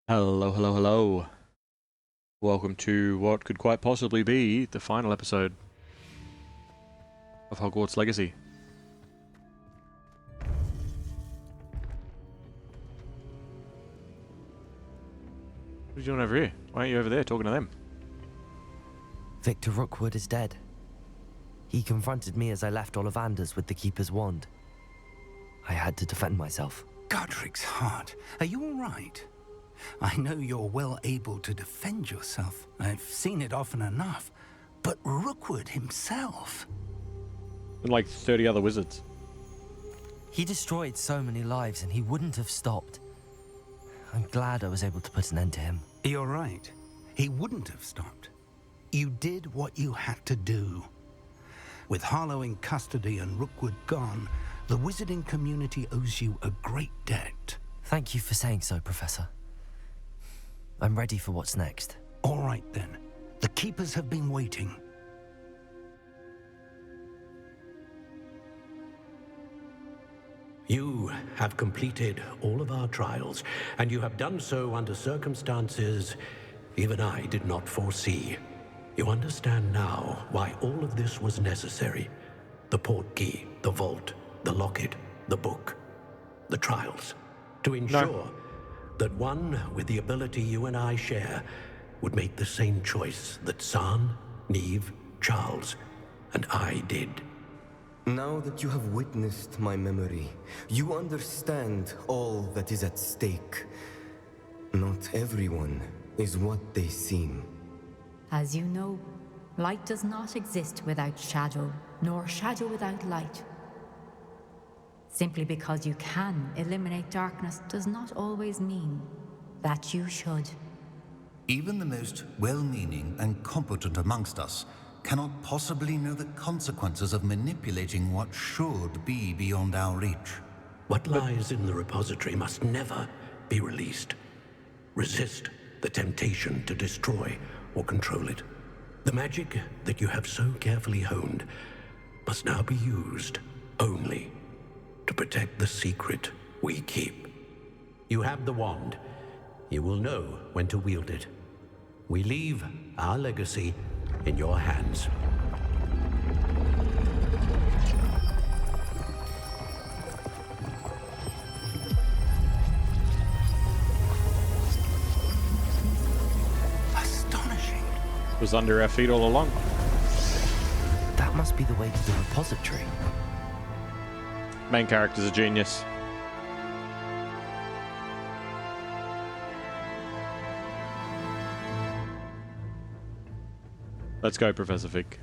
Hello, hello, hello. Welcome to what could quite possibly be the final episode of Hogwarts Legacy. What are you doing over here? Why aren't you over there talking to them? Victor Rookwood is dead. He confronted me as I left Ollivander's with the Keeper's wand. I had to defend myself. Godric's heart, are you all right? I know you're well able to defend yourself. I've seen it often enough. But Rookwood himself... And like 30 other wizards. He destroyed so many lives and he wouldn't have stopped. I'm glad I was able to put an end to him. You're right. He wouldn't have stopped. You did what you had to do. With Harlow in custody and Rookwood gone, the wizarding community owes you a great debt. Thank you for saying so, Professor. I'm ready for what's next. All right, then. The Keepers have been waiting. You have completed all of our trials, and you have done so under circumstances even I did not foresee. You understand now why all of this was necessary. The portkey, the vault, the locket, the book, the trials. To ensure that one with the ability you and I share would make the same choice that San, Neve, Charles, and I did. Now that you have witnessed my memory, you understand all that is at stake. Not everyone is what they seem. As you know, light does not exist without shadow, nor shadow without light. Simply because you can eliminate darkness does not always mean that you should. Even the most well-meaning and competent amongst us cannot possibly know the consequences of manipulating what should be beyond our reach. What lies in the repository must never be released. Resist the temptation to destroy or control it. The magic that you have so carefully honed must now be used only to protect the secret we keep. You have the wand. You will know when to wield it. We leave our legacy in your hands. Astonishing. Was under our feet all along. That must be the way to the repository. Main character's a genius. Let's go, Professor Fig.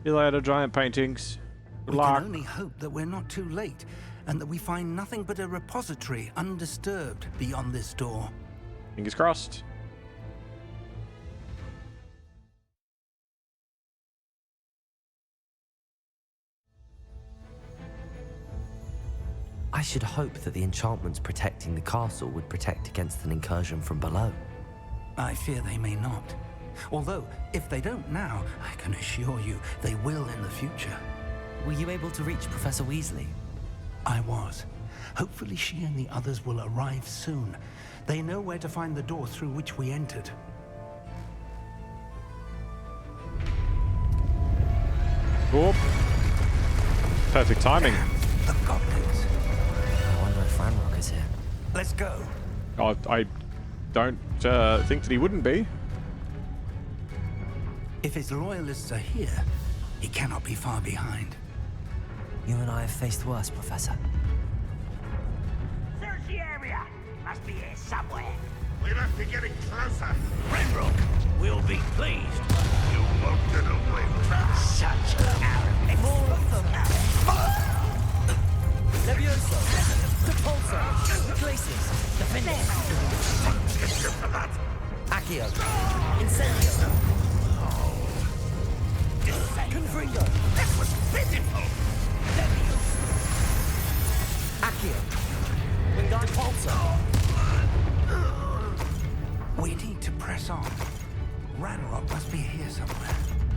See you later, giant paintings. Good We luck. can only hope that we're not too late, and that we find nothing but a repository undisturbed beyond this door. Fingers crossed. I should hope that the enchantments protecting the castle would protect against an incursion from below. I fear they may not. Although, if they don't now, I can assure you they will in the future. Were you able to reach Professor Weasley? I was. Hopefully she and the others will arrive soon. They know where to find the door through which we entered. Oh. Perfect timing. The goblins. I wonder if Ranrock is here. Let's go. Oh, I don't think that he wouldn't be. If his loyalists are here, he cannot be far behind. You and I have faced worse, Professor. Search the area. Must be here somewhere. We must be getting closer. Renbrook will be pleased. You won't get away with that. Such arrogance. More of them! Levioso! Depulso! Glacius! Defender! Accio! Incendio! Confringo! That was pitiful. Accio! Wingard Pulsar! We need to press on. Ranrock must be here somewhere.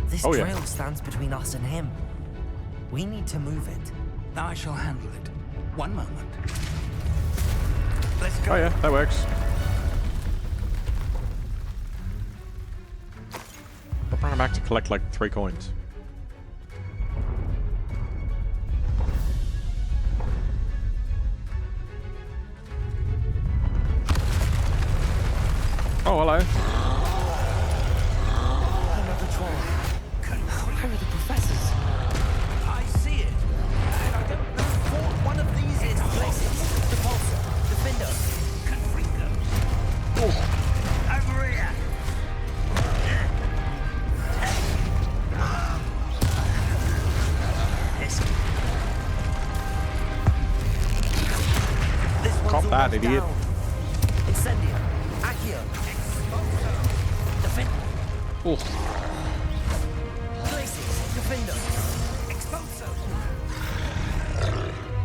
This Oh, yeah. trail stands between us and him. We need to move it. I shall handle it. One moment. Let's go. Oh yeah, that works. I'll bring it back to collect like 3 coins. Oh, hello. Another troll. Where are the professors? I see it. And I don't know what one of these is. Places. The pulsar. The finder. Confringo. Over here. This one's Cop that, almost idiot. down. Incendio. Accio. Defend. Oh. Places. Defender. Expulso.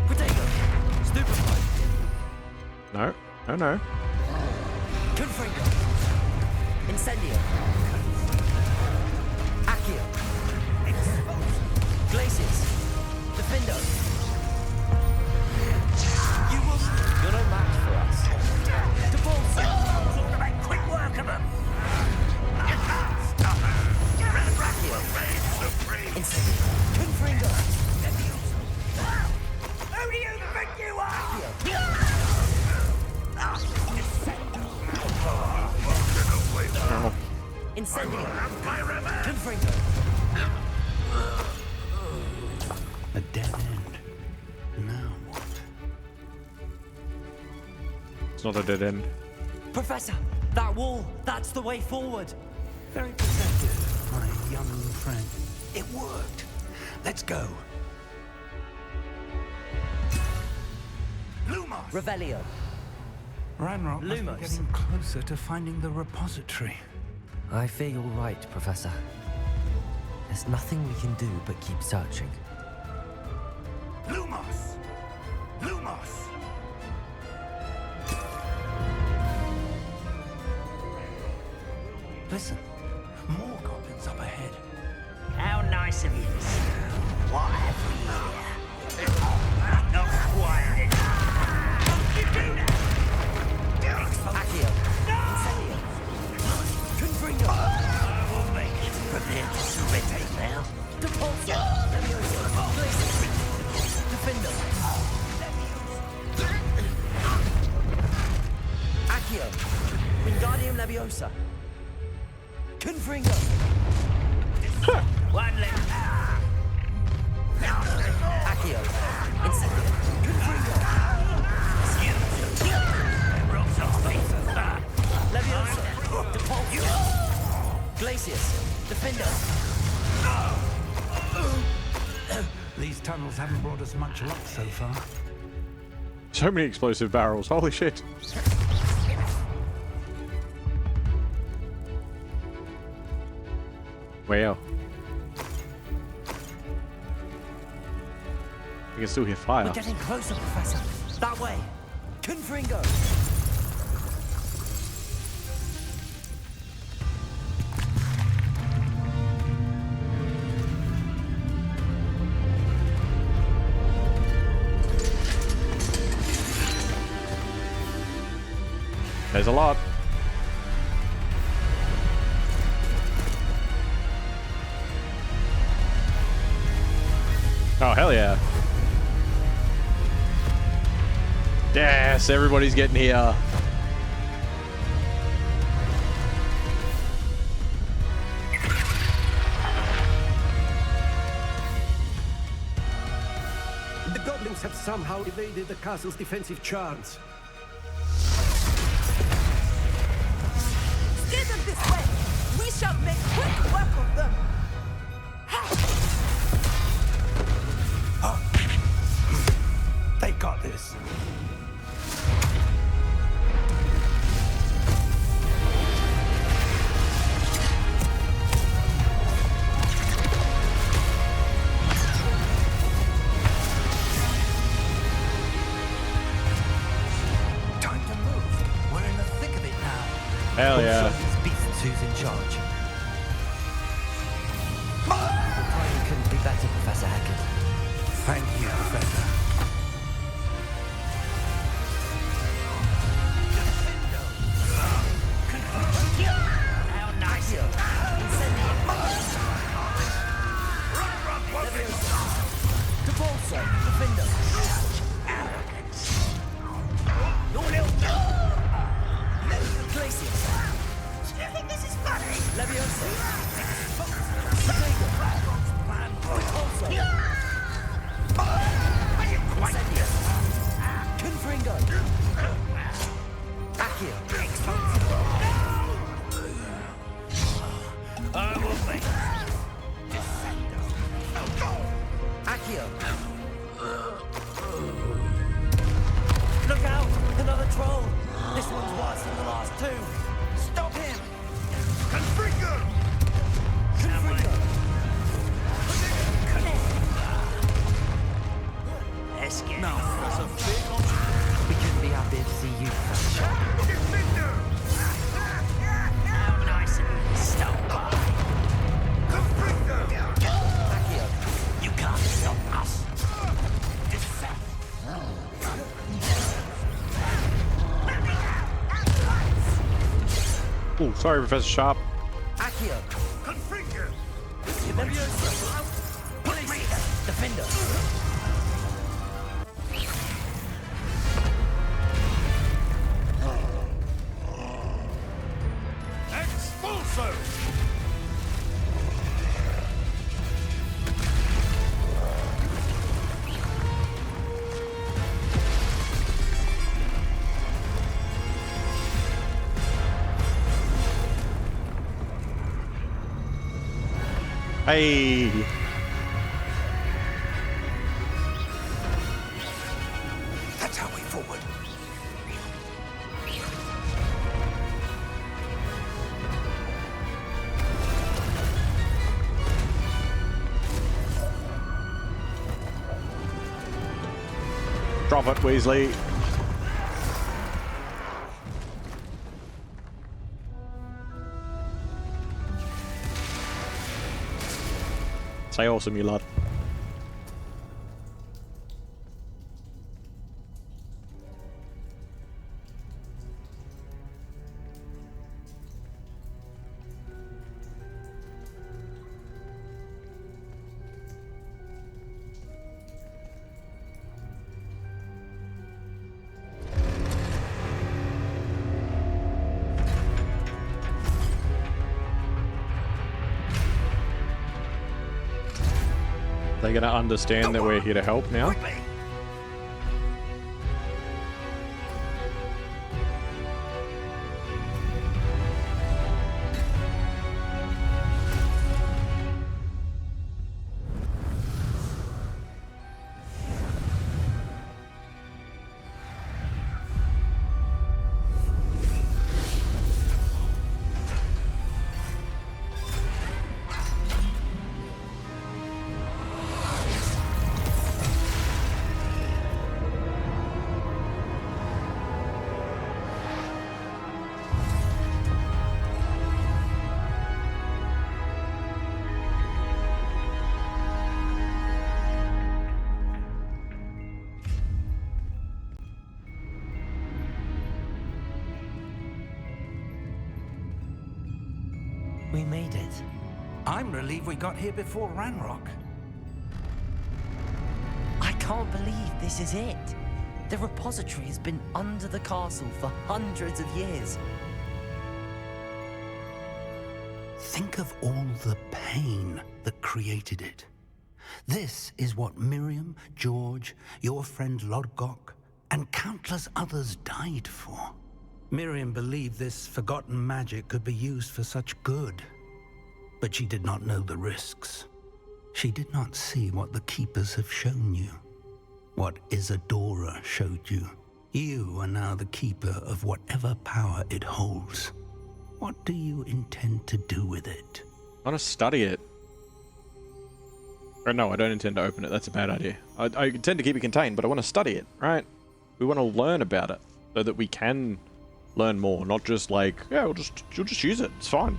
Potato. Stupefy. No. No, no. Confringo. Incendio. Accio. Glacius. Defender. You're no match for us. Devolve. Sort of make quick work of them. Incendio. Confringo. Who do you think you are? Oh. Incendio. Confringo. A dead end. Now what? It's not a dead end. Professor, that wall, that's the way forward. Very perceptive, my young friend. It worked. Let's go. Lumos. Revelio. Ranrock must be Lumos. getting closer to finding the repository. I fear you're right, Professor. There's nothing we can do but keep searching. Lumos. Lumos. Listen, more goblins up ahead. How nice of you to say. What have we here? Not quiet. Don't you do that? Accio. Incendio. Confringo. I will make it. Prepare to surrender now. Depulso. Levioso. Glacius. Defendo. Accio. Wingardium Leviosa. Confringo. One left. Accio. Incendio. Confringo. Rocks off face. Leviosa. Depulso. Glacius. Defendo. These tunnels haven't brought us much luck so far. So many explosive barrels. Holy shit. Well. I can still hear fire. We're getting closer, Professor. That way. Confringo. There's a lot. Oh, hell yeah. Yes, everybody's getting here. The goblins have somehow evaded the castle's defensive charms. Steer them this way! We shall make quick work of them! They got this. Time to move. We're in the thick of it now. Hell yeah. These beasts who's in charge. The timing couldn't be better, Professor Hackett. Thank you, Professor. Oh, sorry, Professor Sharp. Accio. Configure! Defender. Expulso! Hey. That's our way forward. Drop it, Weasley. Say awesome, you lad. They're gonna understand that we're here to help now. We made it. I'm relieved we got here before Ranrock. I can't believe this is it. The repository has been under the castle for hundreds of years. Think of all the pain that created it. This is what Miriam, George, your friend Lodgok, and countless others died for. Miriam believed this forgotten magic could be used for such good, but she did not know the risks. She did not see what the Keepers have shown you, what Isadora showed you. You are now the Keeper of whatever power it holds. What do you intend to do with it? I want to study it. Or no, I don't intend to open it. That's a bad idea. I intend to keep it contained, but I want to study it, right? We want to learn about it so that we can learn more, not just like, yeah, you'll just use it. It's fine.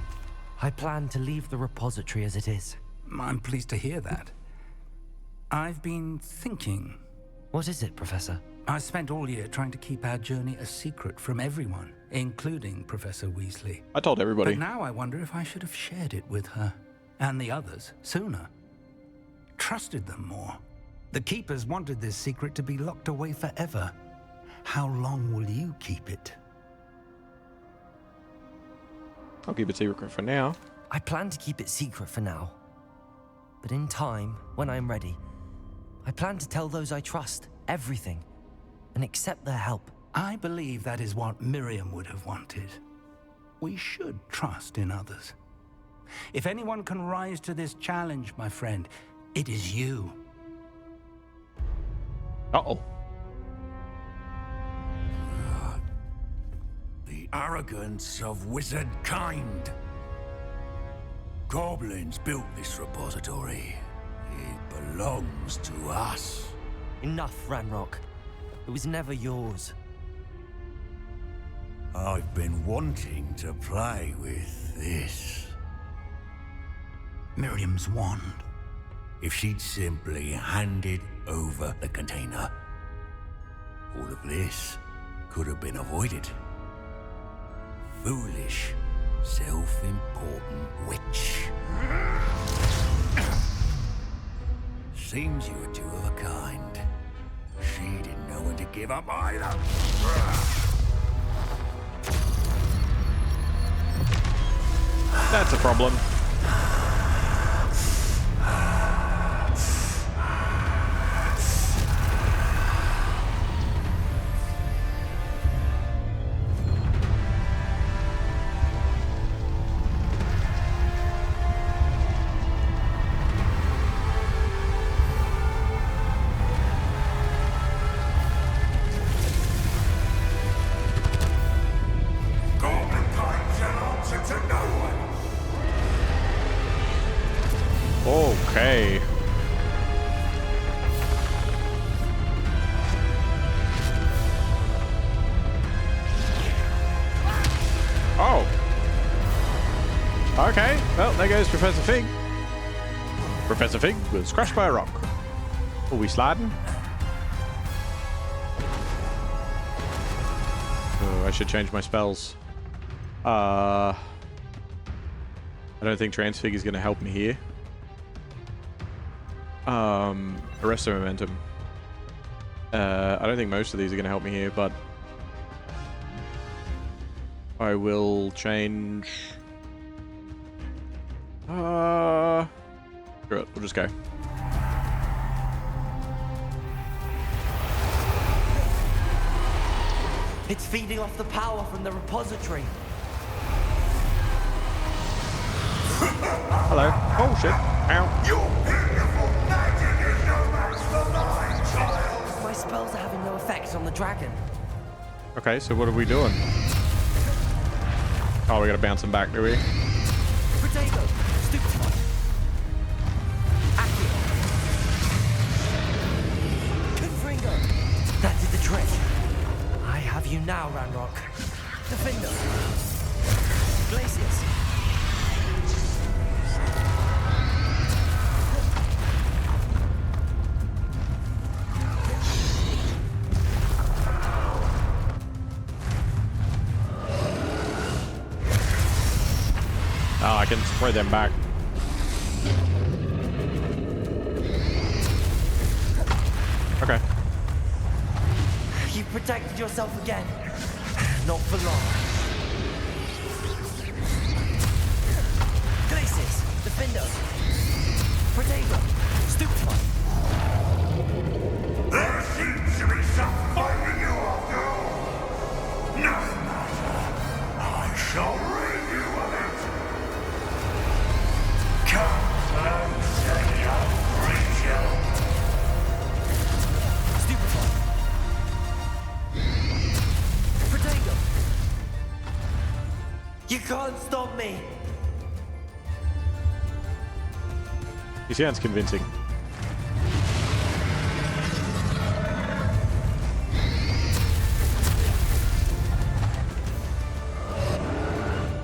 I plan to leave the repository as it is. I'm pleased to hear that. I've been thinking. What is it, Professor? I spent all year trying to keep our journey a secret from everyone, including Professor Weasley. I told everybody. But now I wonder if I should have shared it with her and the others sooner. Trusted them more. The Keepers wanted this secret to be locked away forever. How long will you keep it? I'll keep it secret for now. I plan to keep it secret for now. But in time, when I'm ready, I plan to tell those I trust everything and accept their help. I believe that is what Miriam would have wanted. We should trust in others. If anyone can rise to this challenge, my friend, it is you. Uh-oh. The arrogance of wizard kind. Goblins built this repository. It belongs to us. Enough, Ranrock. It was never yours. I've been wanting to play with this. Miriam's wand. If she'd simply handed over the container, all of this could have been avoided. Foolish Self-important witch. Seems you were two of a kind. She didn't know when to give up either. That's a problem. Okay. Oh. Okay. Well, there goes Professor Fig. Professor Fig was crushed by a rock. Are we sliding? Oh, I should change my spells. I don't think Transfig is going to help me here. Arresto Momentum. I don't think most of these are going to help me here, but I will change. Screw it, we'll just go. It's feeding off the power from the repository. Hello. Oh shit. Ow. Your beautiful magic is no match for mine, child. My spells are having no effect on the dragon. Okay, so what are we doing? Oh, we gotta bounce him back, do we? Potato! Stupefy! Accio! Confringo! That did the trick. I have you now, Ranrock. Defender! Glacius! Oh, I can spray them back. Okay. You protected yourself again. Not for long. Glacius! Defender! Potato! Stupefy! There seems to be some fight in you after all. No matter. I shall rid you of it. Come closer, young creature. Stupefy! Potato! You can't stop me! He sounds convincing.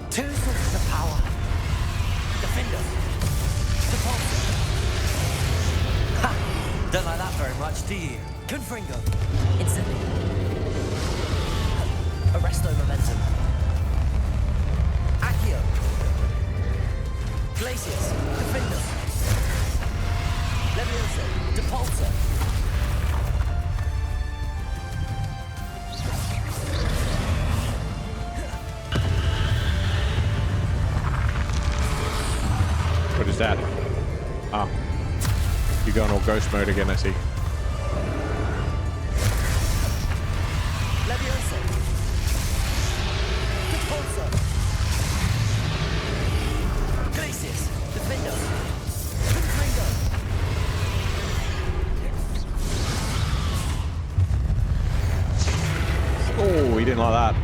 Two sources of power. Defender. Deposit. Ha! Don't like that very much, do you? Confringo. Instantly. Arresto Momentum. Accio. Glacius. Defender. Leviosa. Depulsor. What is that? Ah. You're going all ghost mode again, I see. Leviosa. Depulsor. Glacius. Defender. Confringo. Oh, he didn't like that.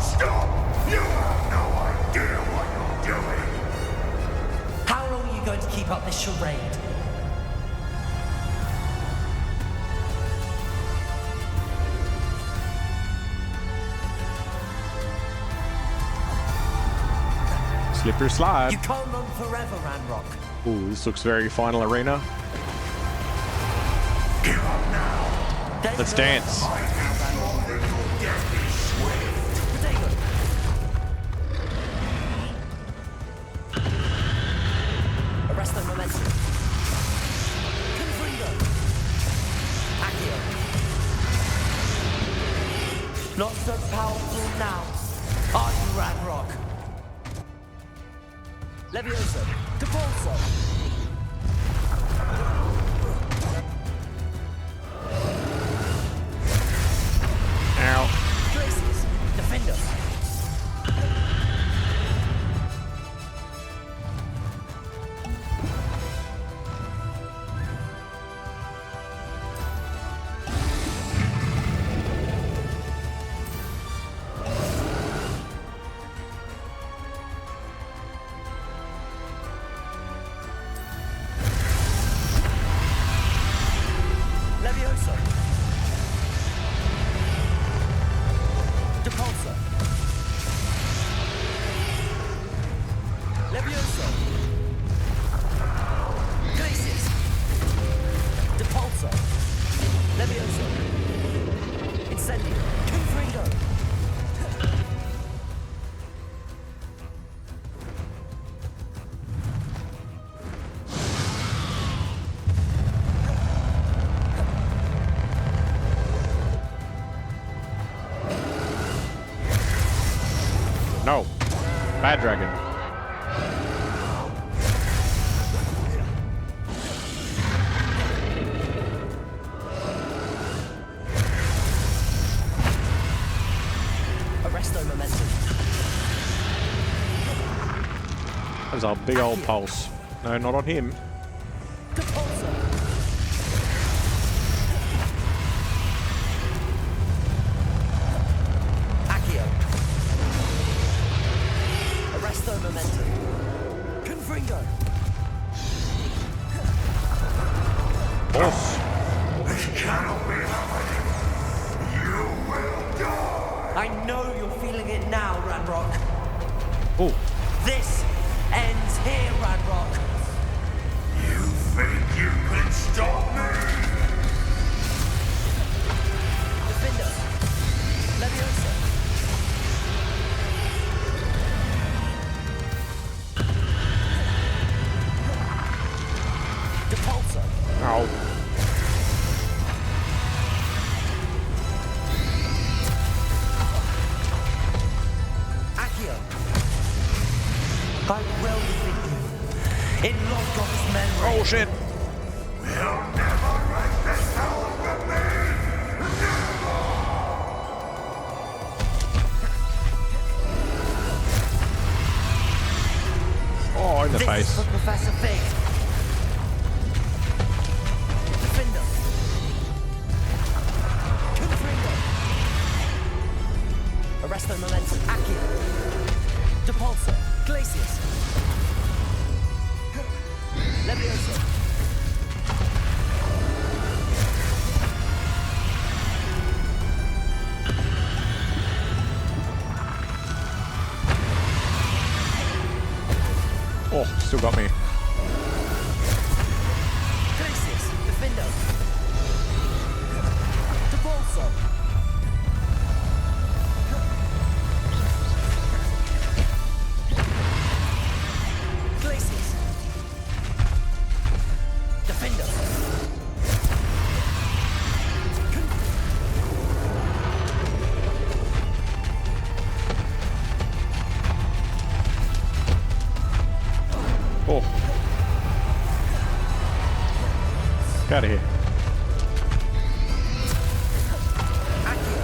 Stop! You have no idea what you're doing. How long are you going to keep up this charade? Slippery slide. You can't run forever, Ranrock. Ooh, this looks very Final Arena. Give up now. Let's dance. I have sworn that your death is swift. Potato. powerful now. Are you, Radrock? Levioso, Depulso. Ow. Glacius, Defender. Levioso. Depulso. Levioso. Glacius. Depulso. Levioso. Incendio. Confringo. No. Bad dragon. Arresto momentum. That was our big old pulse. No, not on him. Depulso. Accio. Arresto momentum. Confringo. Boss. This cannot be happening. You will die. I know you're feeling it now, Radrock. Oh. This ends here, Radrock. You think you can stop me? Defender. Leviosa. Depulso. Ow. Accio. I will defeat you. In Logos memory. Oh shit. You'll never wreak this hell with me. Oh, in the This face. is for Professor Fig. Defender. Confringo. Arresto momentum. Accio. Depulso. Glacius. Levioso. Oh, still got me. Glacius. Defender. Depulso. Glacius. Defender. Oh. Get out of here. Accio.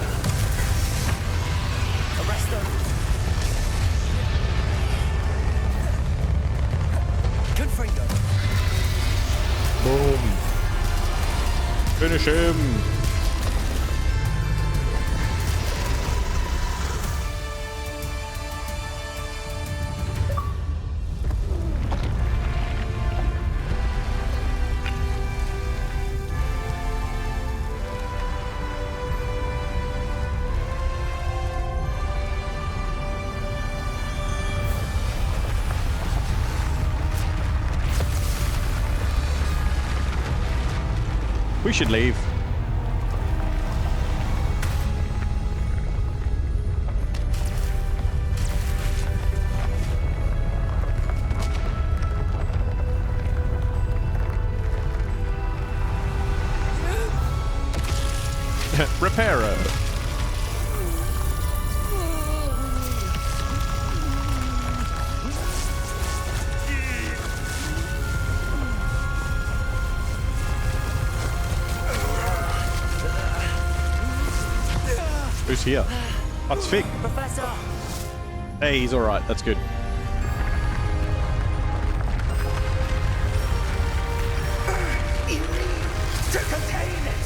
Arresto. Confringo. Boom. Finish him. We should leave. Reparo. Who's here? Oh, it's Fig. Professor! Hey, he's alright. That's good. You need to contain it!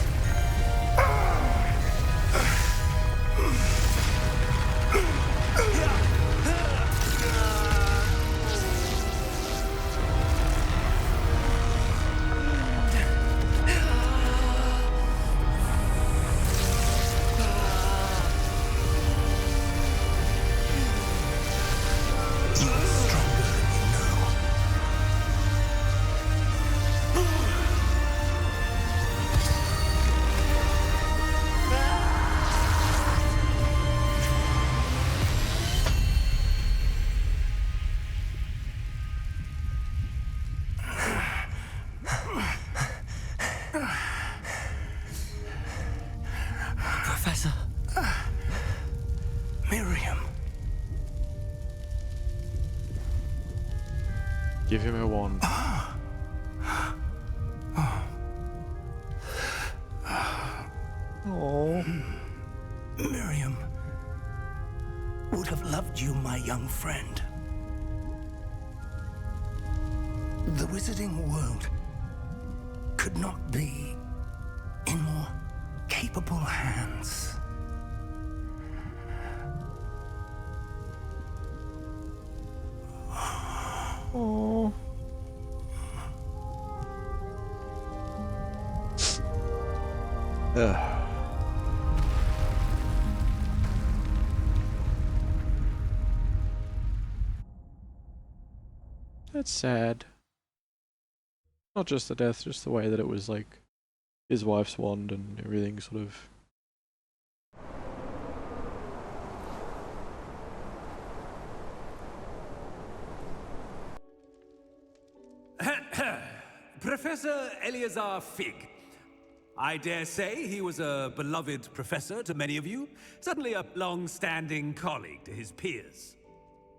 Professor. Miriam. Give him a wand. Oh. Miriam would have loved you, my young friend. The wizarding world could not be in more capable hands. Oh. Ugh. That's sad. Not just the death, just the way that it was like his wife's wand and everything sort of. Professor Eleazar Fig. I dare say he was a beloved professor to many of you, certainly a long-standing colleague to his peers.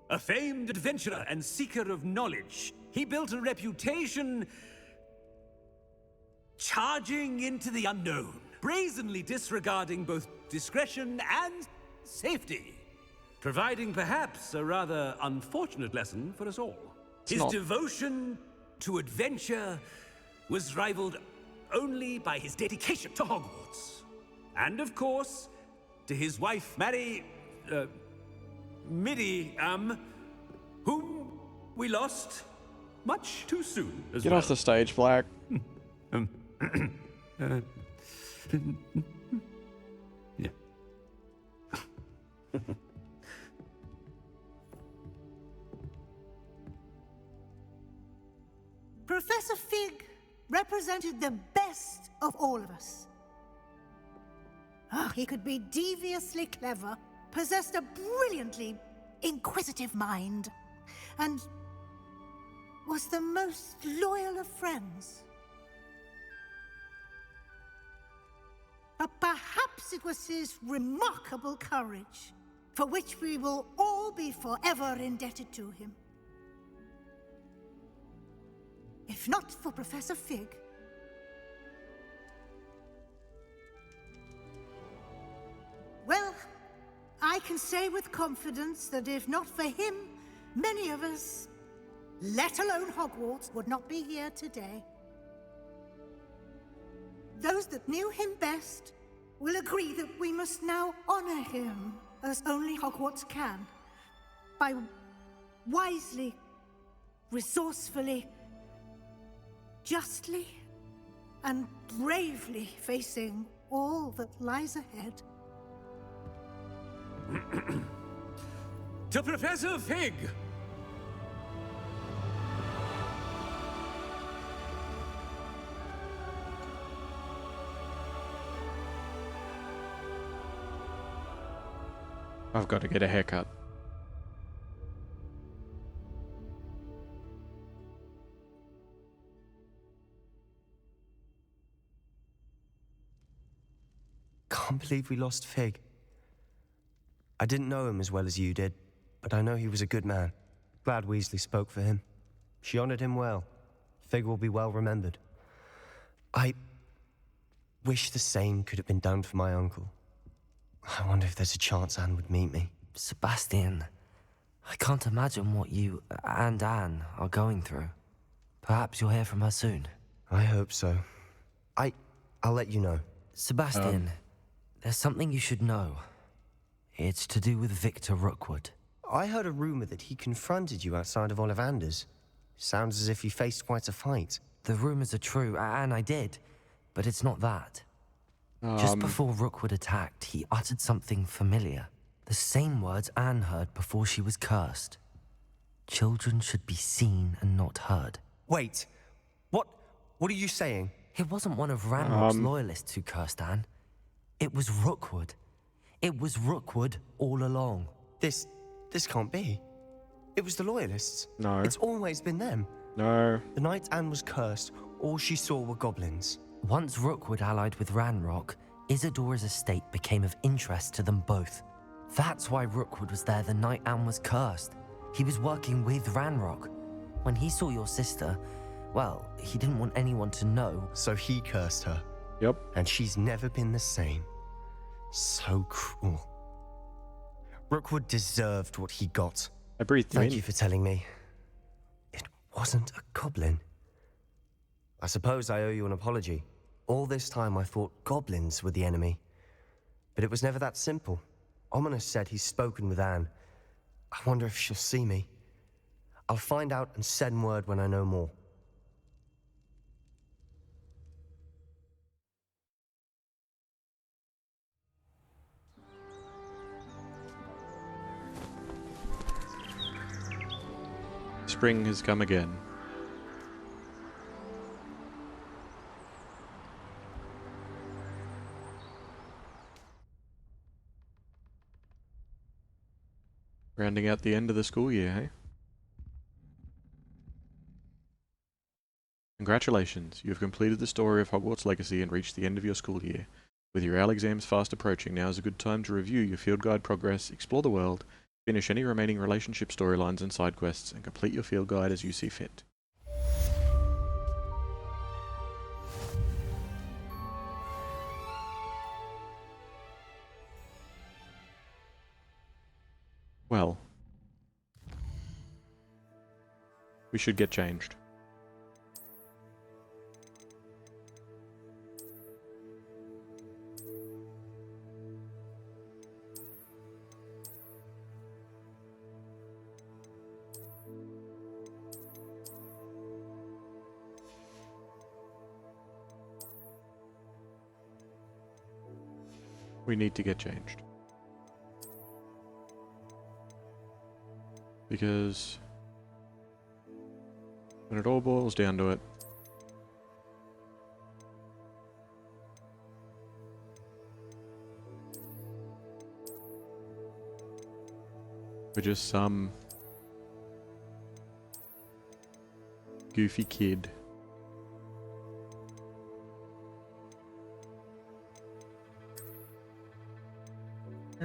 A famed adventurer and seeker of knowledge, he built a reputation charging into the unknown, brazenly disregarding both discretion and safety, providing perhaps a rather unfortunate lesson for us all. His devotion to adventure was rivaled only by his dedication to Hogwarts. And of course, to his wife, Midi, whom we lost much too soon as Get well. off the stage, Black. Yeah. Professor Fig represented the best of all of us. He could be deviously clever, possessed a brilliantly inquisitive mind, and was the most loyal of friends. But perhaps it was his remarkable courage, for which we will all be forever indebted to him. If not for Professor Fig, well, I can say with confidence that if not for him, many of us, let alone Hogwarts, would not be here today. Those that knew him best will agree that we must now honor him as only Hogwarts can, by wisely, resourcefully, justly, and bravely facing all that lies ahead. To Professor Fig! I've got to get a haircut. Can't believe we lost Fig. I didn't know him as well as you did, but I know he was a good man. Glad Weasley spoke for him. She honored him well. Fig will be well remembered. I wish the same could have been done for my uncle. I wonder if there's a chance Anne would meet me. Sebastian, I can't imagine what you and Anne are going through. Perhaps you'll hear from her soon. I hope so. I'll let you know. Sebastian, there's something you should know. It's to do with Victor Rookwood. I heard a rumor that he confronted you outside of Ollivander's. Sounds as if you faced quite a fight. The rumors are true, and I did, but it's not that. Just before Rookwood attacked, he uttered something familiar. The same words Anne heard before she was cursed. Children should be seen and not heard. Wait, what are you saying? It wasn't one of Ranrock's loyalists who cursed Anne. It was Rookwood. It was Rookwood all along. This can't be. It was the loyalists. No. It's always been them. No. The night Anne was cursed, all she saw were goblins. Once Rookwood allied with Ranrock, Isadora's estate became of interest to them both. That's why Rookwood was there the night Anne was cursed. He was working with Ranrock. When he saw your sister, well, he didn't want anyone to know. So he cursed her. Yep. And she's never been the same. So cruel. Rookwood deserved what he got. I breathed you in. Thank you for telling me. It wasn't a goblin. I suppose I owe you an apology. All this time I thought goblins were the enemy. But it was never that simple. Ominous said he's spoken with Anne. I wonder if she'll see me. I'll find out and send word when I know more. Spring has come again. Rounding out the end of the school year, hey? Congratulations, you have completed the story of Hogwarts Legacy and reached the end of your school year. With your AL exams fast approaching, now is a good time to review your field guide progress, explore the world, finish any remaining relationship storylines and side quests, and complete your field guide as you see fit. Well, we should get changed. We need to get changed. Because when it all boils down to it, we're just some goofy kid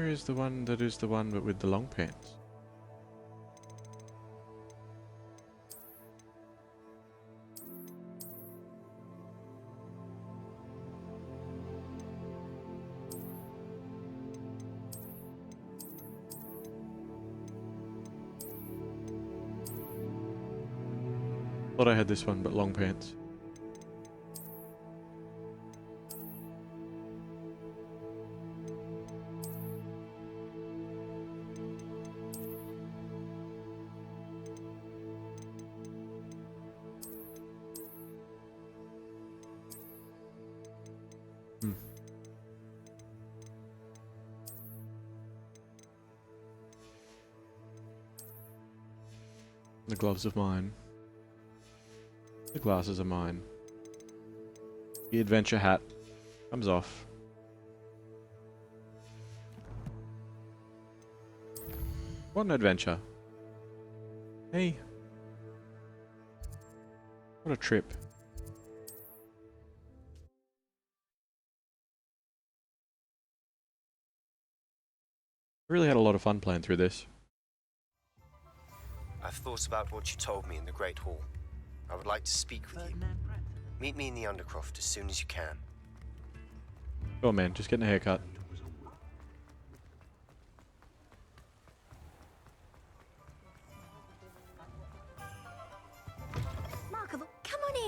Where is the one that is the one but with the long pants? Thought I had this one but long pants. The gloves are mine. The glasses are mine. The adventure hat comes off. What an adventure. Hey. What a trip. I really had a lot of fun playing through this. I've thought about what you told me in the Great Hall. I would like to speak with you. Meet me in the Undercroft as soon as you can. Oh man, just getting a haircut.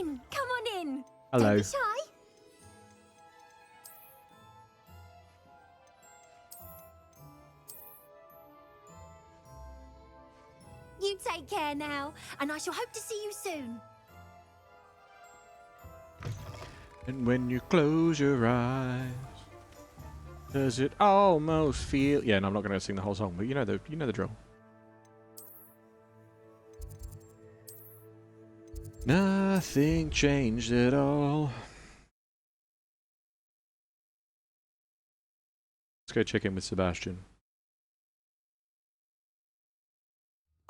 in. Come on in. Hello. Don't be shy. You take care now, and I shall hope to see you soon. And when you close your eyes, does it almost feel? Yeah, no, I'm not going to sing the whole song, but you know the drill. Nothing changed at all. Let's go check in with Sebastian.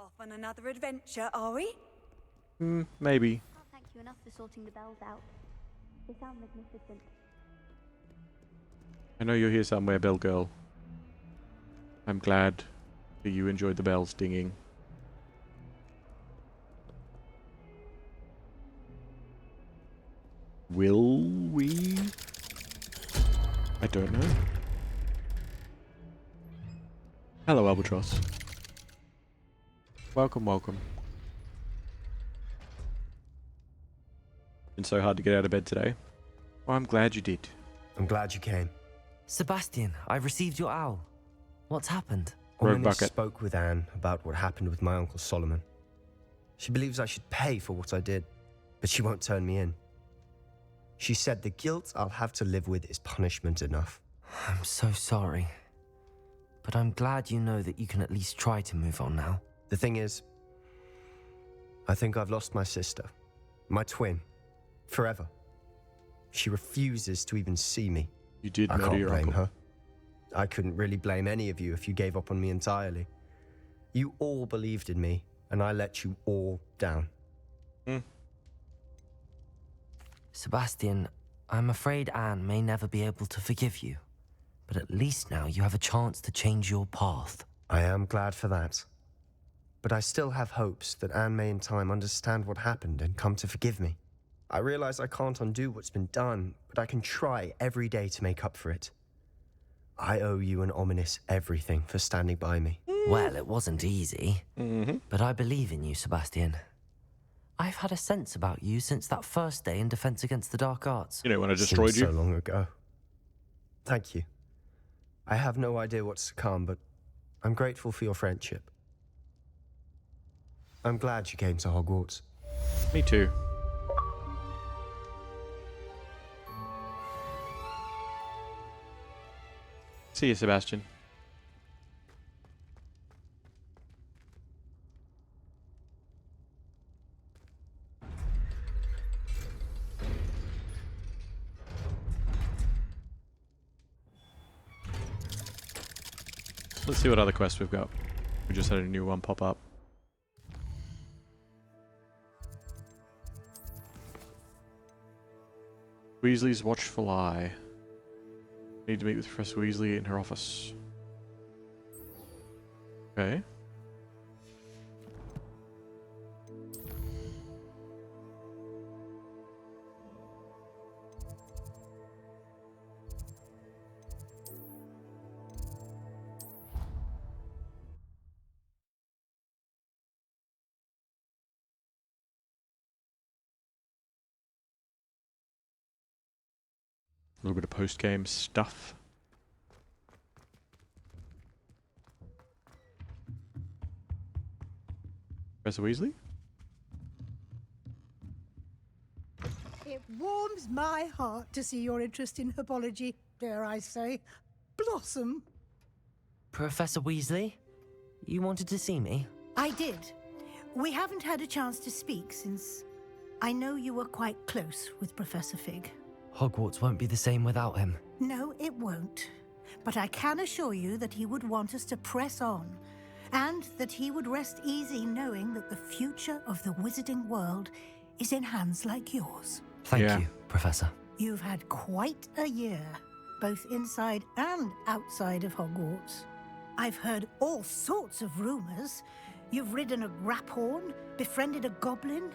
Off on another adventure, are we? Maybe. Can't thank you enough for sorting the bells out. They sound magnificent. I know you're here somewhere, Bell Girl. I'm glad that you enjoyed the bells dinging. Will we? I don't know. Hello, Albatross. Welcome, welcome. Been so hard to get out of bed today. Well, I'm glad you did. I'm glad you came. Sebastian, I received your owl. What's happened? Rogue Ominous bucket. spoke with Anne about what happened with my Uncle Solomon. She believes I should pay for what I did, but she won't turn me in. She said the guilt I'll have to live with is punishment enough. I'm so sorry. But I'm glad you know that you can at least try to move on now. The thing is, I think I've lost my sister, my twin, forever. She refuses to even see me. You did I murder can't your blame uncle. her. I couldn't really blame any of you if you gave up on me entirely. You all believed in me, and I let you all down. Sebastian, I'm afraid Anne may never be able to forgive you. But at least now you have a chance to change your path. I am glad for that. But I still have hopes that Anne may in time understand what happened and come to forgive me. I realize I can't undo what's been done, but I can try every day to make up for it. I owe you and Ominous everything for standing by me. Well, it wasn't easy. But I believe in you, Sebastian. I've had a sense about you since that first day in Defense Against the Dark Arts. You know, when I destroyed Seems you. so long ago. Thank you. I have no idea what's to come, but I'm grateful for your friendship. I'm glad you came to Hogwarts. Me too. See you, Sebastian. Let's see what other quests we've got. We just had a new one pop up. Weasley's watchful eye. Need to meet with Professor Weasley in her office. Okay. A little bit of post-game stuff. Professor Weasley? It warms my heart to see your interest in herbology, dare I say, blossom. Professor Weasley, you wanted to see me? I did. We haven't had a chance to speak since I know you were quite close with Professor Fig. Hogwarts won't be the same without him. No, it won't. But I can assure you that he would want us to press on, and that he would rest easy knowing that the future of the wizarding world is in hands like yours. Thank you, Professor. You've had quite a year, both inside and outside of Hogwarts. I've heard all sorts of rumors. You've ridden a graphorn, befriended a goblin,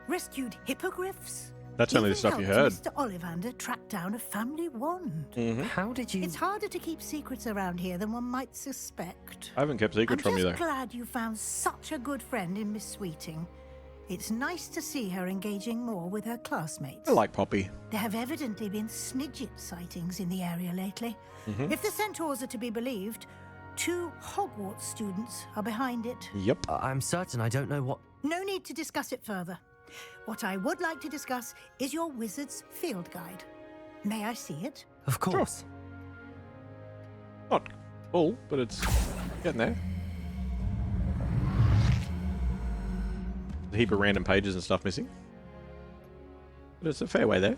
rescued hippogriffs. That's only the stuff you heard. Mr. Ollivander tracked down a family wand. How did you... It's harder to keep secrets around here than one might suspect. I haven't kept secrets from you, though. I'm just glad you found such a good friend in Miss Sweeting. It's nice to see her engaging more with her classmates. I like Poppy. There have evidently been Snidget sightings in the area lately. Mhm. If the centaurs are to be believed, 2 Hogwarts students are behind it. Yep. I'm certain I don't know what... No need to discuss it further. What I would like to discuss is your wizard's field guide. May I see it? Of course. Not full, but it's getting there. A heap of random pages and stuff missing. But it's a fair way there.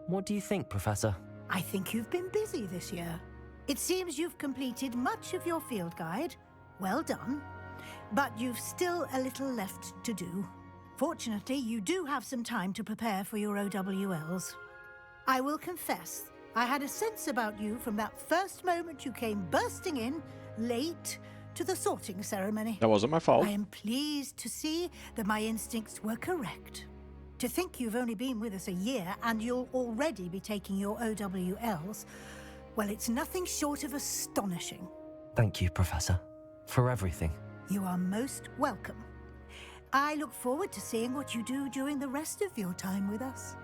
What do you think, Professor? I think you've been busy this year. It seems you've completed much of your field guide. Well done. But you've still a little left to do. Fortunately, you do have some time to prepare for your OWLs. I will confess, I had a sense about you from that first moment you came bursting in, late, to the sorting ceremony. That wasn't my fault. I am pleased to see that my instincts were correct. To think you've only been with us a year and you'll already be taking your OWLs, well, it's nothing short of astonishing. Thank you, Professor, for everything. You are most welcome. I look forward to seeing what you do during the rest of your time with us.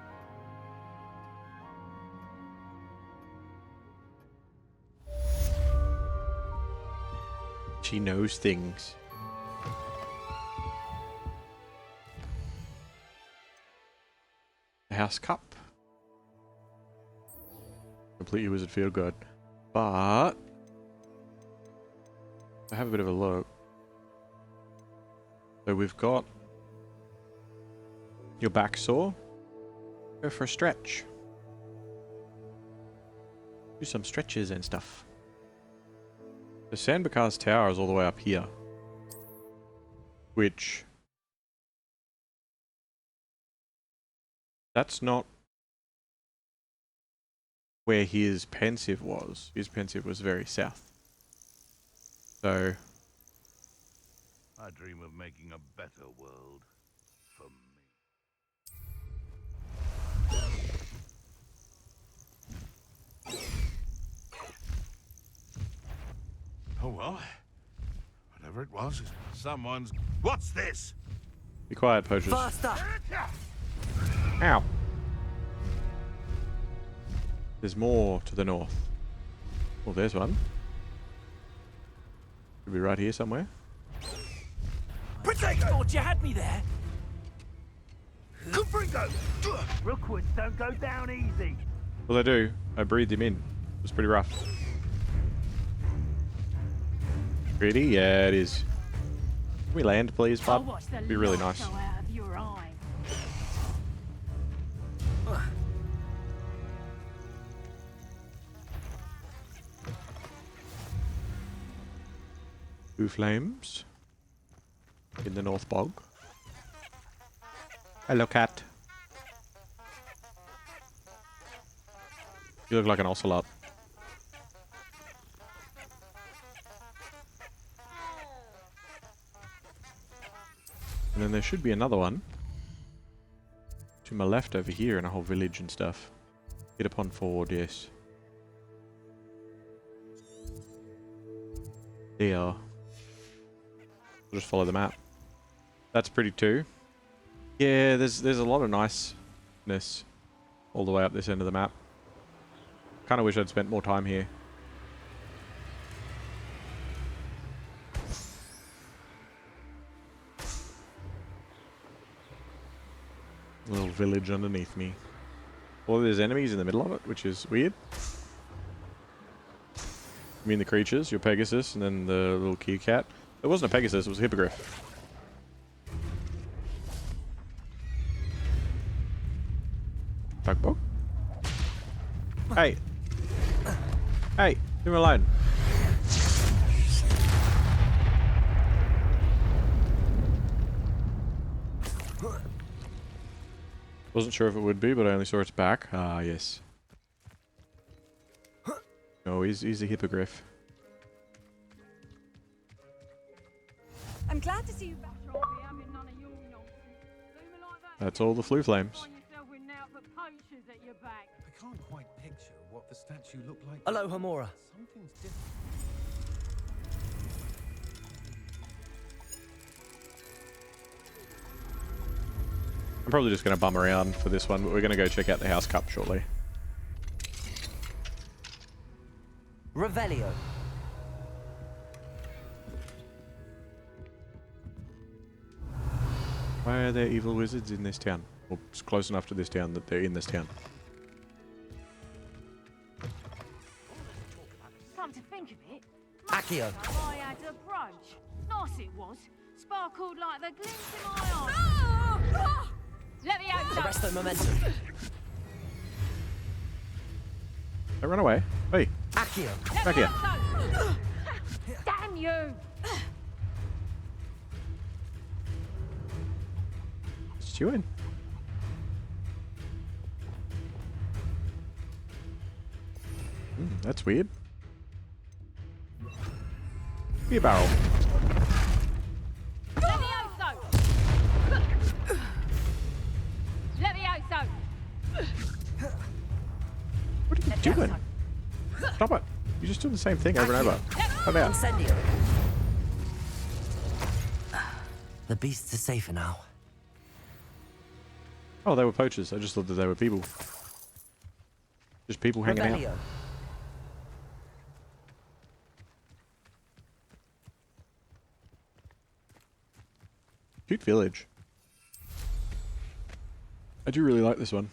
She knows things. The House Cup. Complete your wizard field guide. But I have a bit of a look. So we've got your back sore. Go for a stretch. Do some stretches and stuff. The Sandbakar's tower is all the way up here. Which... that's not where his pensive was. His pensive was very south. So... I dream of making a better world for me. Oh well. Whatever it was, someone's... What's this? Be quiet, poachers. Faster! Ow. There's more to the north. Oh, there's one. Could be right here somewhere. I thought you had me there. Confringo! Rookwoods don't go down easy. Well, I do. I breathed him in. It was pretty rough. Pretty? Yeah, it is. Can we land, please, bub? It'd be really nice. Blue flames. In the North Bog. Hello, cat. You look like an ocelot. And then there should be another one. To my left over here in a whole village and stuff. Hit upon forward, yes. There. We'll just follow the map. That's pretty too. Yeah, there's a lot of niceness all the way up this end of the map. Kind of wish I'd spent more time here. A little village underneath me. Well, there's enemies in the middle of it, which is weird. You mean the creatures, your Pegasus, and then the little key cat. It wasn't a Pegasus, it was a hippogriff. Bug bug? Hey! Hey! Leave me alone! Wasn't sure if it would be, but I only saw its back. Ah, yes. No, he's a hippogriff. I'm glad to see you back. That's all the flu flames. I can't quite picture what the statue looked like. Hello, Hamora. Something's different. I'm probably just going to bum around for this one, but we're going to go check out the House Cup shortly. Revelio. Why are there evil wizards in this town? Well, it's close enough to this town that they're in this town. Come to think of it, Accio. I had a brunch. Nice it was. Sparkled like the glint in my eye. Let me out. Arresto momentum. Don't run away. Hey. Accio. Back here. Damn you. It's you in. That's weird. Be a barrel. Let me out, so. Let me out, so. What are you doing? Stop it. You're just doing the same thing over and over. Come out. Incendio. The beasts are safer now. Oh, they were poachers. I just thought that they were people. Just people hanging Revelio. out. Cute village. I do really like this one.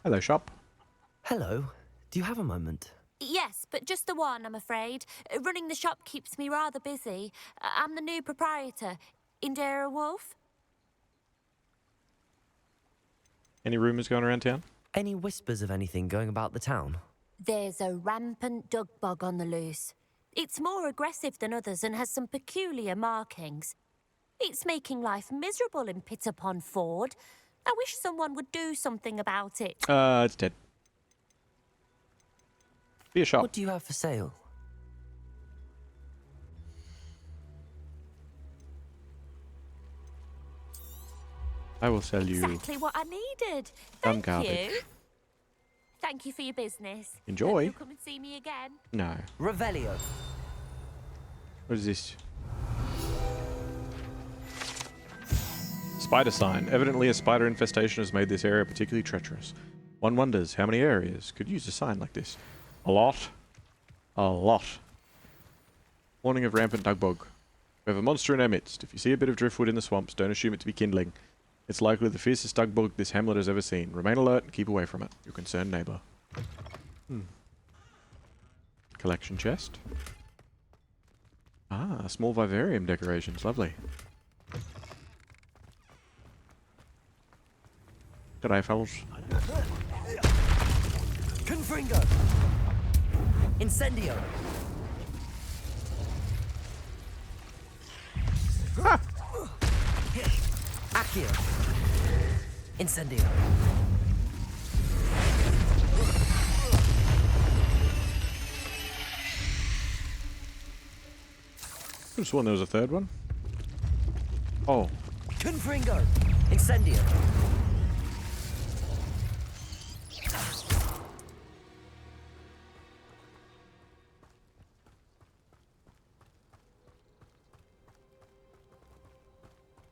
Hello, shop. Hello. Do you have a moment? Yes, but just the one, I'm afraid. Running the shop keeps me rather busy. I'm the new proprietor, Indira Wolf. Any rumours going around town? Any whispers of anything going about the town? There's a rampant dug bug on the loose. It's more aggressive than others and has some peculiar markings. It's making life miserable in Pitterpond Ford. I wish someone would do something about it. It's dead. Be a shop. What do you have for sale? I will sell you Exactly what I needed. some Thank garbage. you. Thank you for your business. Enjoy. You'll come and see me again. No. Revelio. What is this? Spider sign. Evidently a spider infestation has made this area particularly treacherous. One wonders how many areas could use a sign like this. A lot. A lot. Warning of rampant dugbog. We have a monster in our midst. If you see a bit of driftwood in the swamps, don't assume it to be kindling. It's likely the fiercest dugbog this hamlet has ever seen. Remain alert and keep away from it. Your concerned neighbour. Collection chest. Ah, small vivarium decorations. Lovely. G'day, fellas. Confringo. Incendio. Ah! Accio. Incendio. I just sworn there was a third one. Oh. Confringo. Incendio.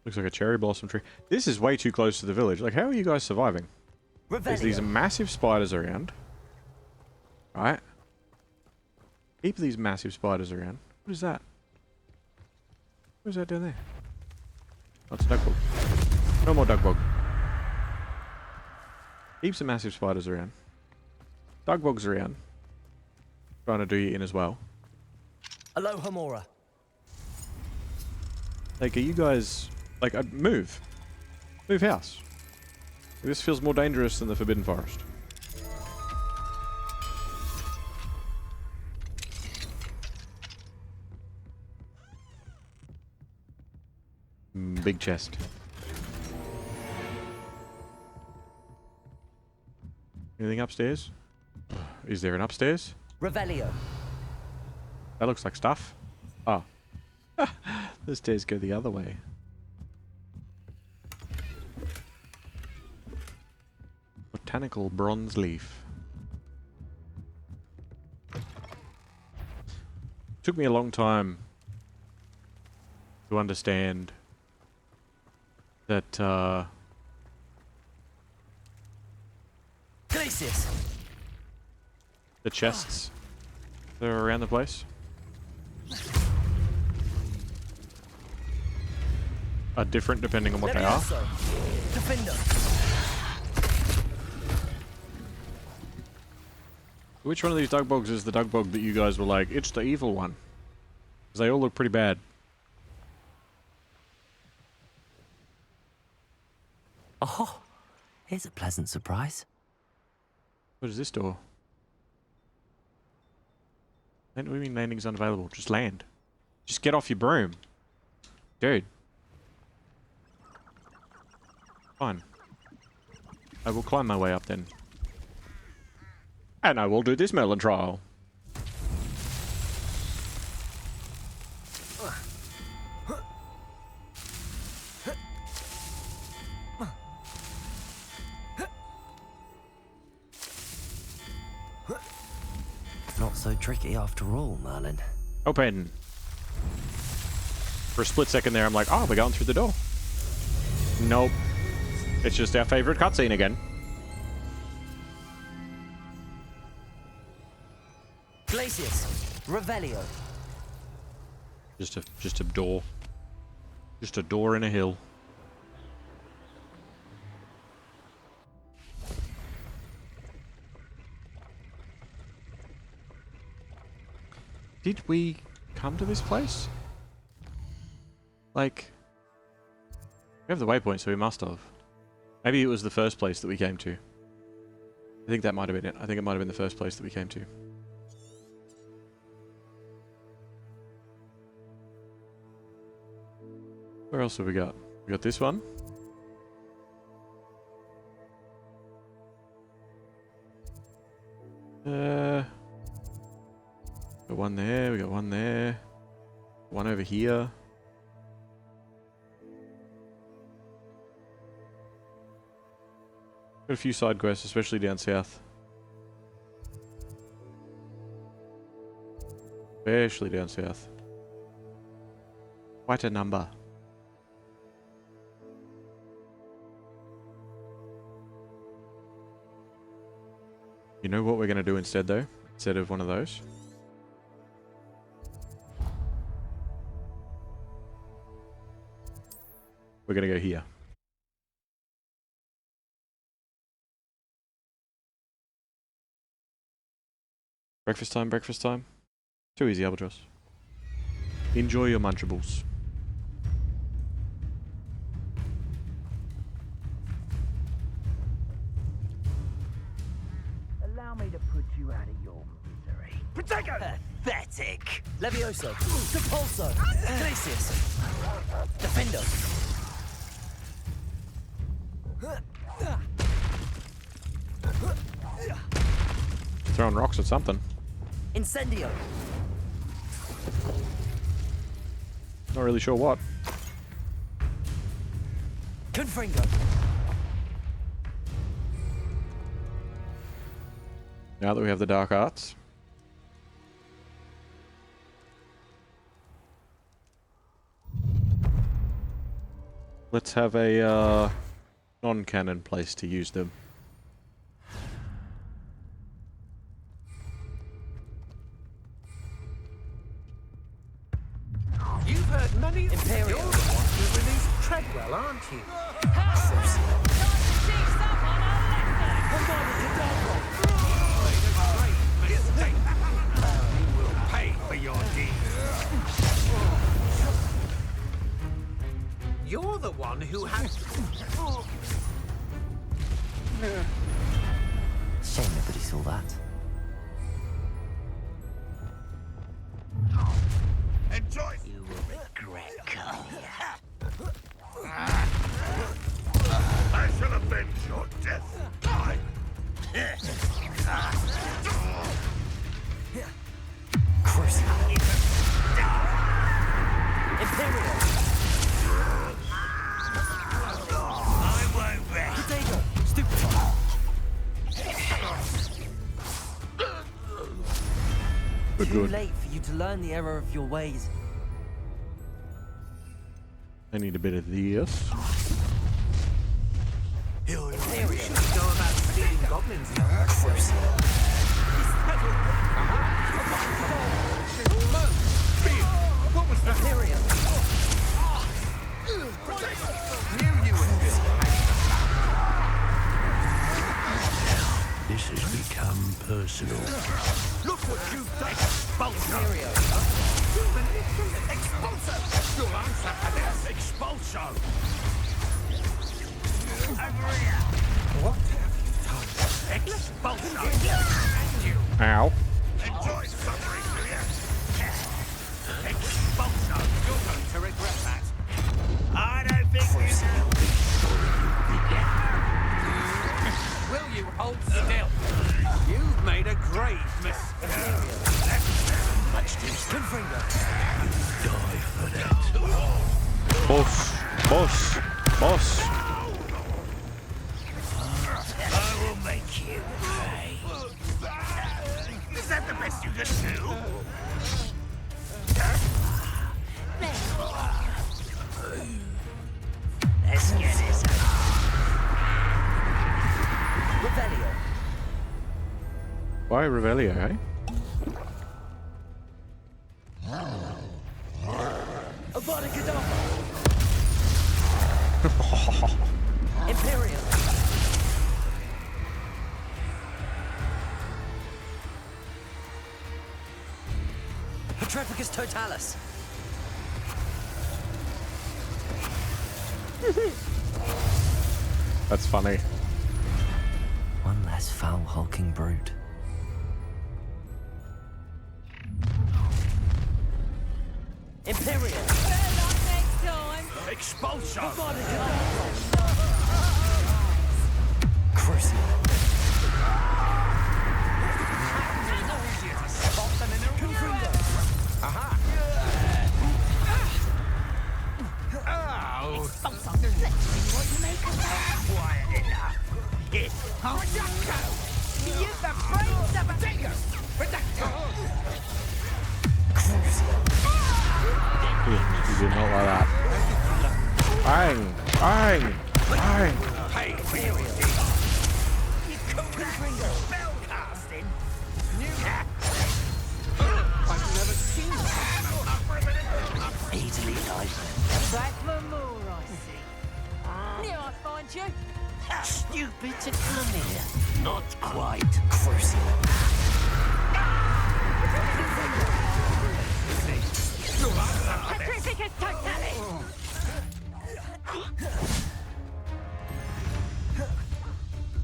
Looks like a cherry blossom tree. This is way too close to the village. Like, how are you guys surviving? There's these massive spiders around. Right? Heap of these massive spiders around. What is that? What is that down there? Oh, it's a dugbog. No more dugbog. Heaps of massive spiders around. Dugbogs around. Trying to do you in as well. Aloha Mora. Like, are you guys... Like, move. Move house. This feels more dangerous than the Forbidden Forest. Big chest. Anything upstairs? Is there an upstairs? Revelio. That looks like stuff. Oh. The stairs go the other way. Botanical bronze leaf. Took me a long time to understand that Glacius. the chests that are around the place are different depending on what they are. Defender. Which one of these dug bogs is the dug bog that you guys were like, it's the evil one? Because they all look pretty bad. Oh, here's a pleasant surprise. What is this door? What do you mean landing's unavailable? Just land. Just get off your broom. Dude. Fine. I will climb my way up then. And I will do this melon trial. Not so tricky after all, Merlin. Open. For a split second there, I'm like, oh, we're going through the door. Nope. It's just our favorite cutscene again. Glacius. Revelio. Just a door. Just a door in a hill. Did we come to this place? Like, we have the waypoint, so we must have. Maybe it was the first place that we came to. I think that might have been it. I think it might have been the first place that we came to. Where else have we got? We got this one. Got one there, we got one there. One over here. Got a few side quests, especially down south. Especially down south. Quite a number. You know what we're going to do instead, though? Instead of one of those? We're going to go here. Breakfast time, breakfast time. Too easy, Albatross. Enjoy your Munchables. Allow me to put you out of your misery. Protego! Pathetic! Levioso! Depulso! Glacius! Defender! Throwing rocks at something. Incendio! Not really sure what. Confringo! Now that we have the dark arts. Let's have a non-canon place to use them. You've heard many of Imperial. You're the one who released Treadwell, aren't you? You will pay for your deeds. You're the one who has... Shame nobody saw that. Enjoy! You will regret coming here. I shall avenge your death. Crucial. Imperial. I won't rest. Potato. Stupefy. Too late for you to learn the error of your ways. I need a bit of this. Here we go about stealing goblins now. What was that? This has become personal. Look what you've done! Expulso! Expulso! Your answer to this! Expulso! Over here! What have you done? Expulso! Ow. Enjoy suffering, will you? Expulso! You're going to regret that. I don't think you know. Will you hold still? You've made a grave mistake. Much too Confringo. You die for that. Boss. Boss. I will make you pay. Is that the best you can do? Let's get this. Revelio. Why Revelio, eh? Avada Kedavra. Imperial. Petrificus Totalis. That's funny. One less foul hulking brute. Imperial. Next time. Expulso! Crucial. Aha! Ow! Let's see what you make of that. Quiet enough. Reducto! Use the brains of a digger! Reducto! You did not like that. Bang! Bang! Bang! Hey, spell casting? I've never seen that. Easily light. Back for more, I see. Here I find you. Stupid to come here. Not quite. Crucial. Petrificus Totalis.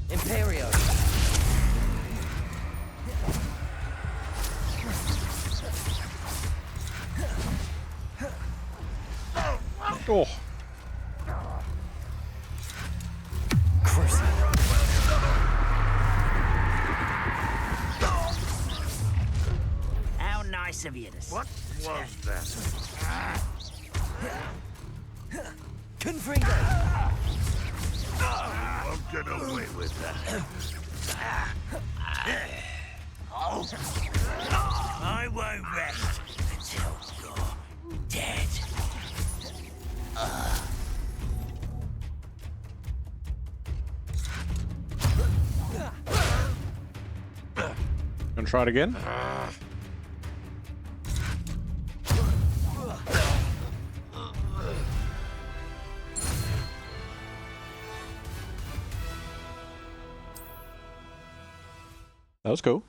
Imperio. Oh. Crucial. How nice of you to What was that? Confringo. You won't get away with that. I won't rest until you're dead. Gonna try it again? That was cool.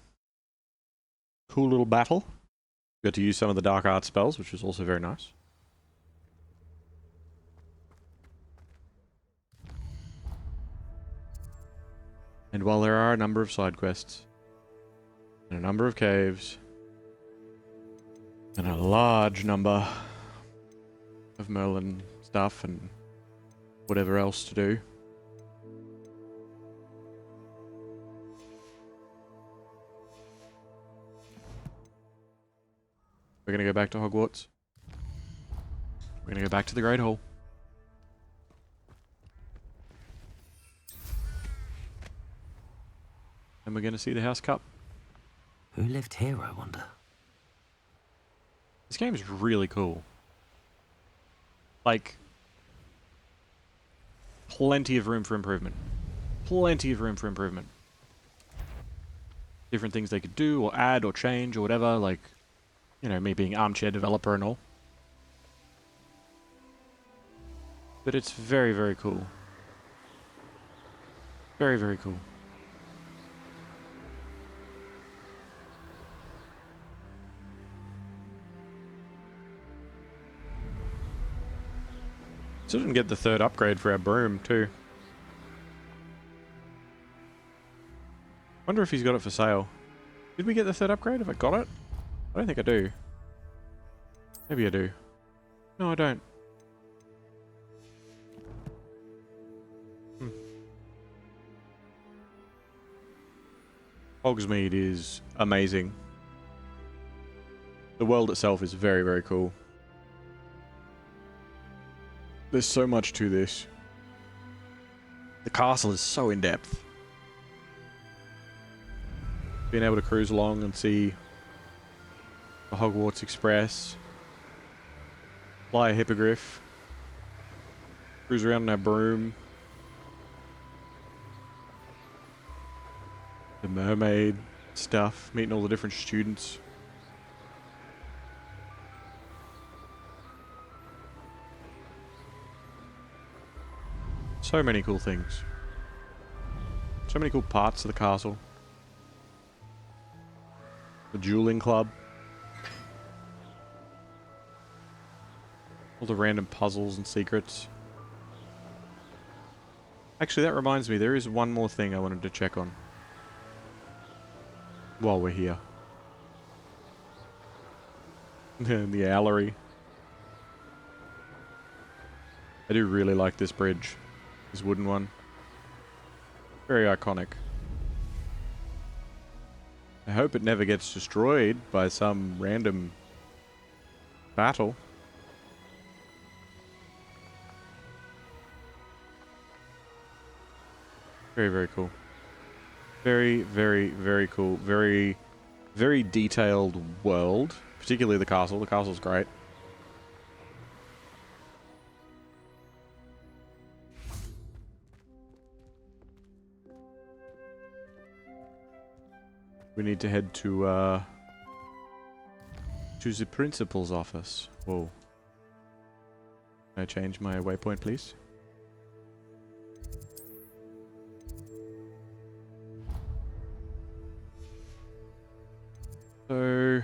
Cool little battle. Got to use some of the dark art spells, which was also very nice. And while there are a number of side quests, and a number of caves, and a large number of Merlin stuff and whatever else to do, we're going to go back to Hogwarts. We're going to go back to the Great Hall. And we're going to see the House Cup. Who lived here, I wonder? This game is really cool. Like, plenty of room for improvement. Plenty of room for improvement. Different things they could do, or add, or change, or whatever, like, you know, me being armchair developer and all. But it's very, very cool. Very, very cool. Still didn't get the 3rd upgrade for our broom, too. Wonder if he's got it for sale. Did we get the 3rd upgrade? Have I got it? I don't think I do. Maybe I do. No, I don't. Hogsmeade is amazing. The world itself is very, very cool. There's so much to this. The castle is so in-depth. Being able to cruise along and see the Hogwarts Express, fly a hippogriff, cruise around in our broom, the mermaid stuff, meeting all the different students. So many cool things. So many cool parts of the castle. The dueling club. All the random puzzles and secrets. Actually, that reminds me, there is one more thing I wanted to check on while we're here. The gallery. I do really like this bridge. This wooden one. Very iconic. I hope it never gets destroyed by some random battle. Very, very cool. Very, very, very cool. Very, very detailed world. Particularly the castle. The castle's great. We need to head to the principal's office. Whoa. Can I change my waypoint, please? So,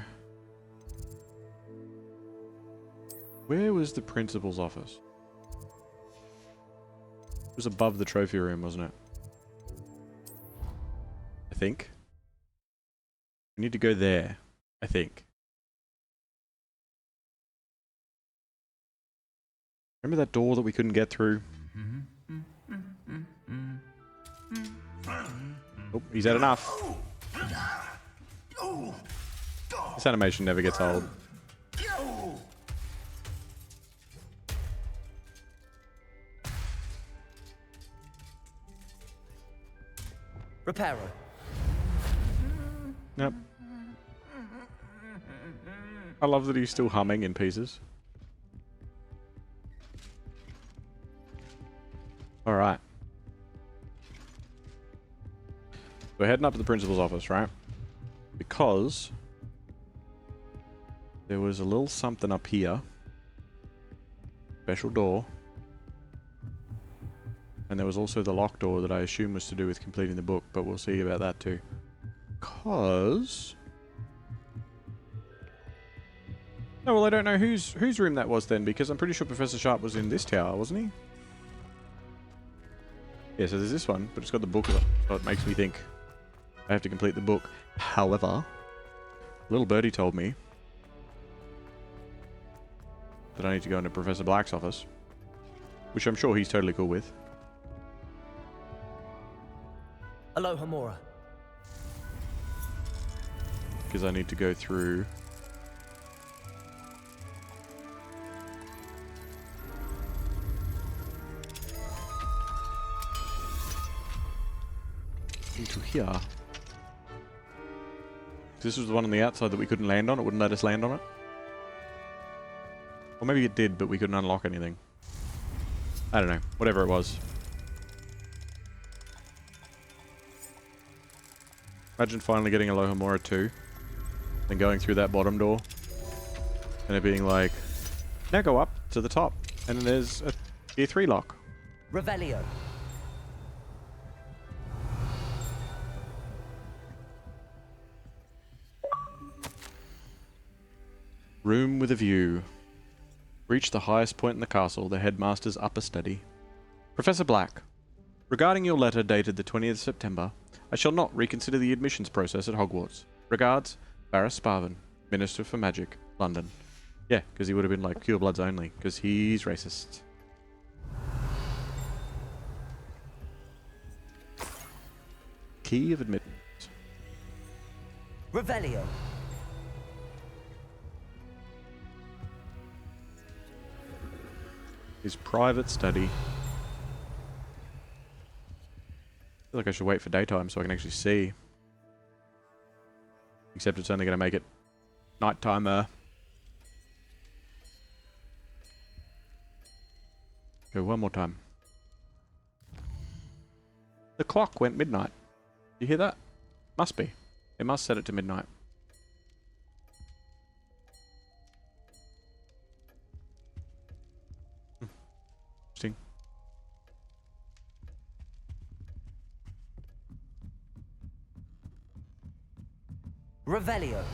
where was the principal's office? It was above the trophy room, wasn't it? I think. We need to go there, I think. Remember that door that we couldn't get through? Oh, he's had enough. This animation never gets old. Reparo. Yep. I love that he's still humming in pieces. Alright. We're heading up to the principal's office, right? Because there was a little something up here. Special door. And there was also the locked door that I assume was to do with completing the book, but we'll see about that too. Because... No, well, I don't know whose room that was then, because I'm pretty sure Professor Sharp was in this tower, wasn't he? Yeah, so there's this one, but it's got the book on it, so it makes me think I have to complete the book. However, little birdie told me that I need to go into Professor Black's office, which I'm sure he's totally cool with. Hello, Hamora. Because I need to go through... into here. This was the one on the outside that we couldn't land on. It wouldn't let us land on it. Or maybe it did, but we couldn't unlock anything. I don't know. Whatever it was. Imagine finally getting a Alohomora 2. And going through that bottom door. And it being like, now go up to the top. And then there's a tier 3 lock. Revelio. Room with a view. Reach the highest point in the castle, the headmaster's upper study. Professor Black, regarding your letter dated the 20th September, I shall not reconsider the admissions process at Hogwarts. Regards, Barris Sparvan, Minister for Magic, London. Yeah, because he would have been like purebloods only, because he's racist. Key of admittance. Revelio. His private study. I feel like I should wait for daytime so I can actually see. Except it's only going to make it nighttime. Go one more time. The clock went midnight. You hear that? Must be. It must set it to midnight. Interesting. Revelio.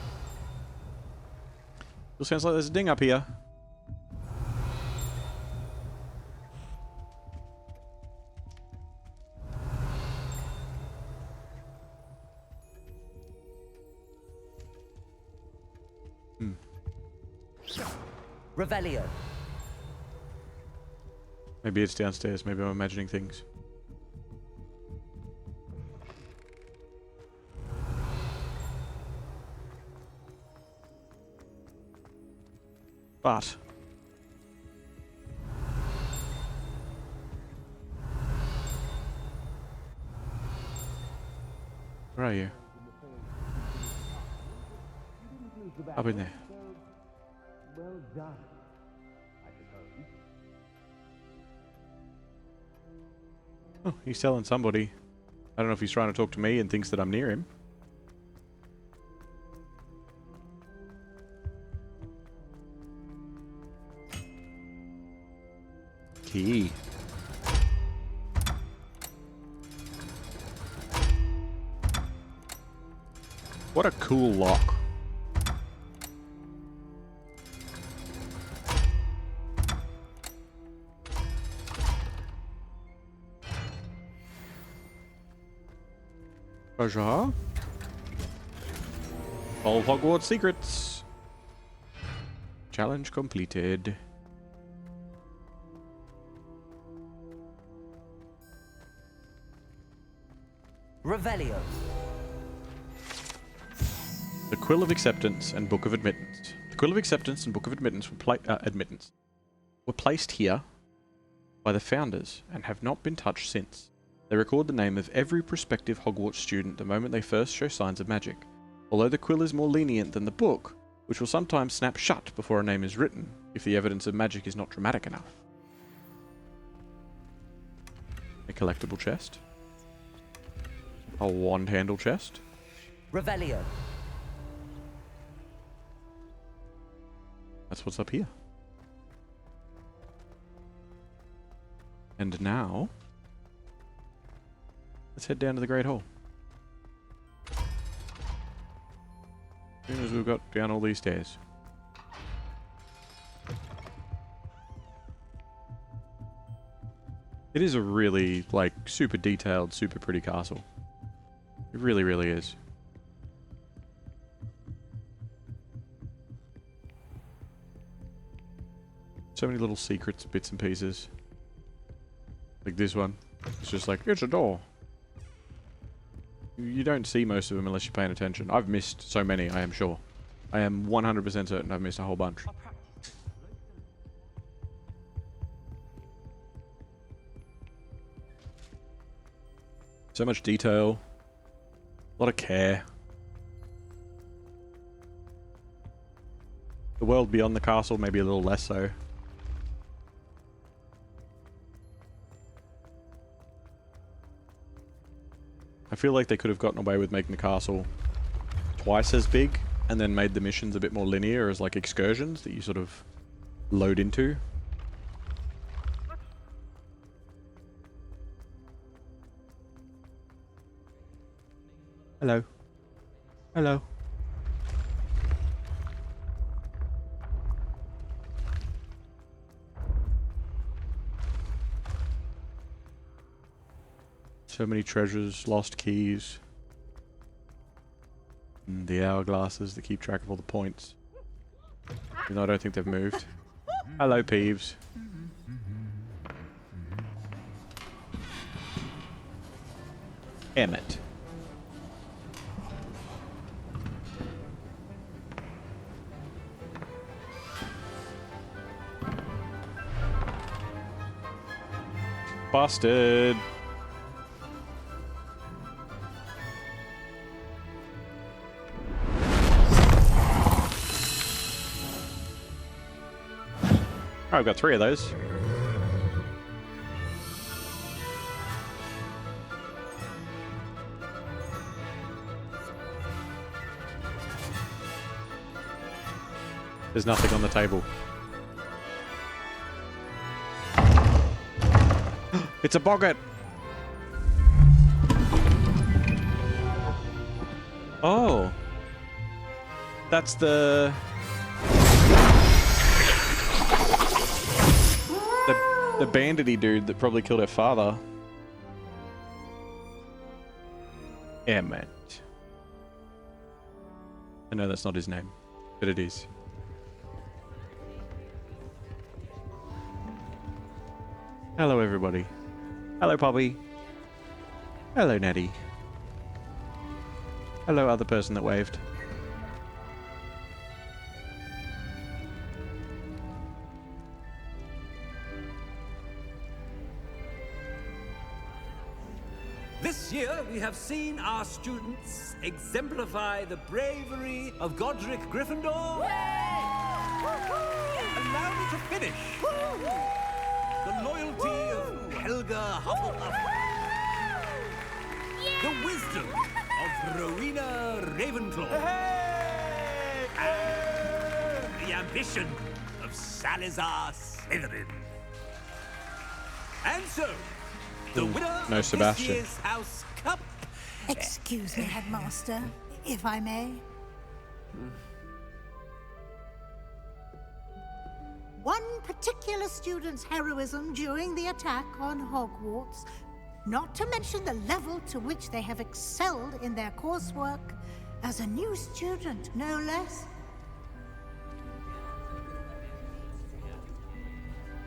Still sounds like there's a ding up here. Revelio. Maybe it's downstairs. Maybe I'm imagining things. But where are you? Up in there. Well done, I suppose. Oh, he's telling somebody. I don't know if he's trying to talk to me and thinks that I'm near him. Key. What a cool lock. Treasure. All Hogwarts secrets. Challenge completed. Revelio. The Quill of Acceptance and Book of Admittance. The Quill of Acceptance and Book of Admittance were placed here by the founders and have not been touched since. They record the name of every prospective Hogwarts student the moment they first show signs of magic. Although the quill is more lenient than the book, which will sometimes snap shut before a name is written, if the evidence of magic is not dramatic enough. A collectible chest. A wand handle chest. Revelio. That's what's up here. And now, let's head down to the Great Hall. As soon as we've got down all these stairs. It is a really, like, super detailed, super pretty castle. It really, really is. So many little secrets, bits and pieces. Like this one. It's just like, it's a door. You don't see most of them unless you're paying attention. I've missed so many, I am sure. I am 100% certain I've missed a whole bunch. So much detail. A lot of care. The world beyond the castle, maybe a little less so. I feel like they could have gotten away with making the castle twice as big and then made the missions a bit more linear as like excursions that you sort of load into. Hello. Hello. So many treasures, lost keys. And the hourglasses that keep track of all the points. Even though I don't think they've moved. Hello, Peeves. Emmett. Busted. Oh, I've got 3 of those. There's nothing on the table. It's a boggart! Oh. That's the bandity dude that probably killed her father. Emmett. I know that's not his name, but it is. Hello, everybody. Hello, Poppy. Hello, Nettie. Hello, other person that waved. This year, we have seen our students exemplify the bravery of Godric Gryffindor. Allow me to finish. The loyalty of Helga Hufflepuff. The wisdom of Rowena Ravenclaw. And the ambition of Salazar Slytherin. And so, the winner No of Sebastian. this year's House Cup. Excuse me, Headmaster, if I may. One particular student's heroism during the attack on Hogwarts, not to mention the level to which they have excelled in their coursework, as a new student, no less.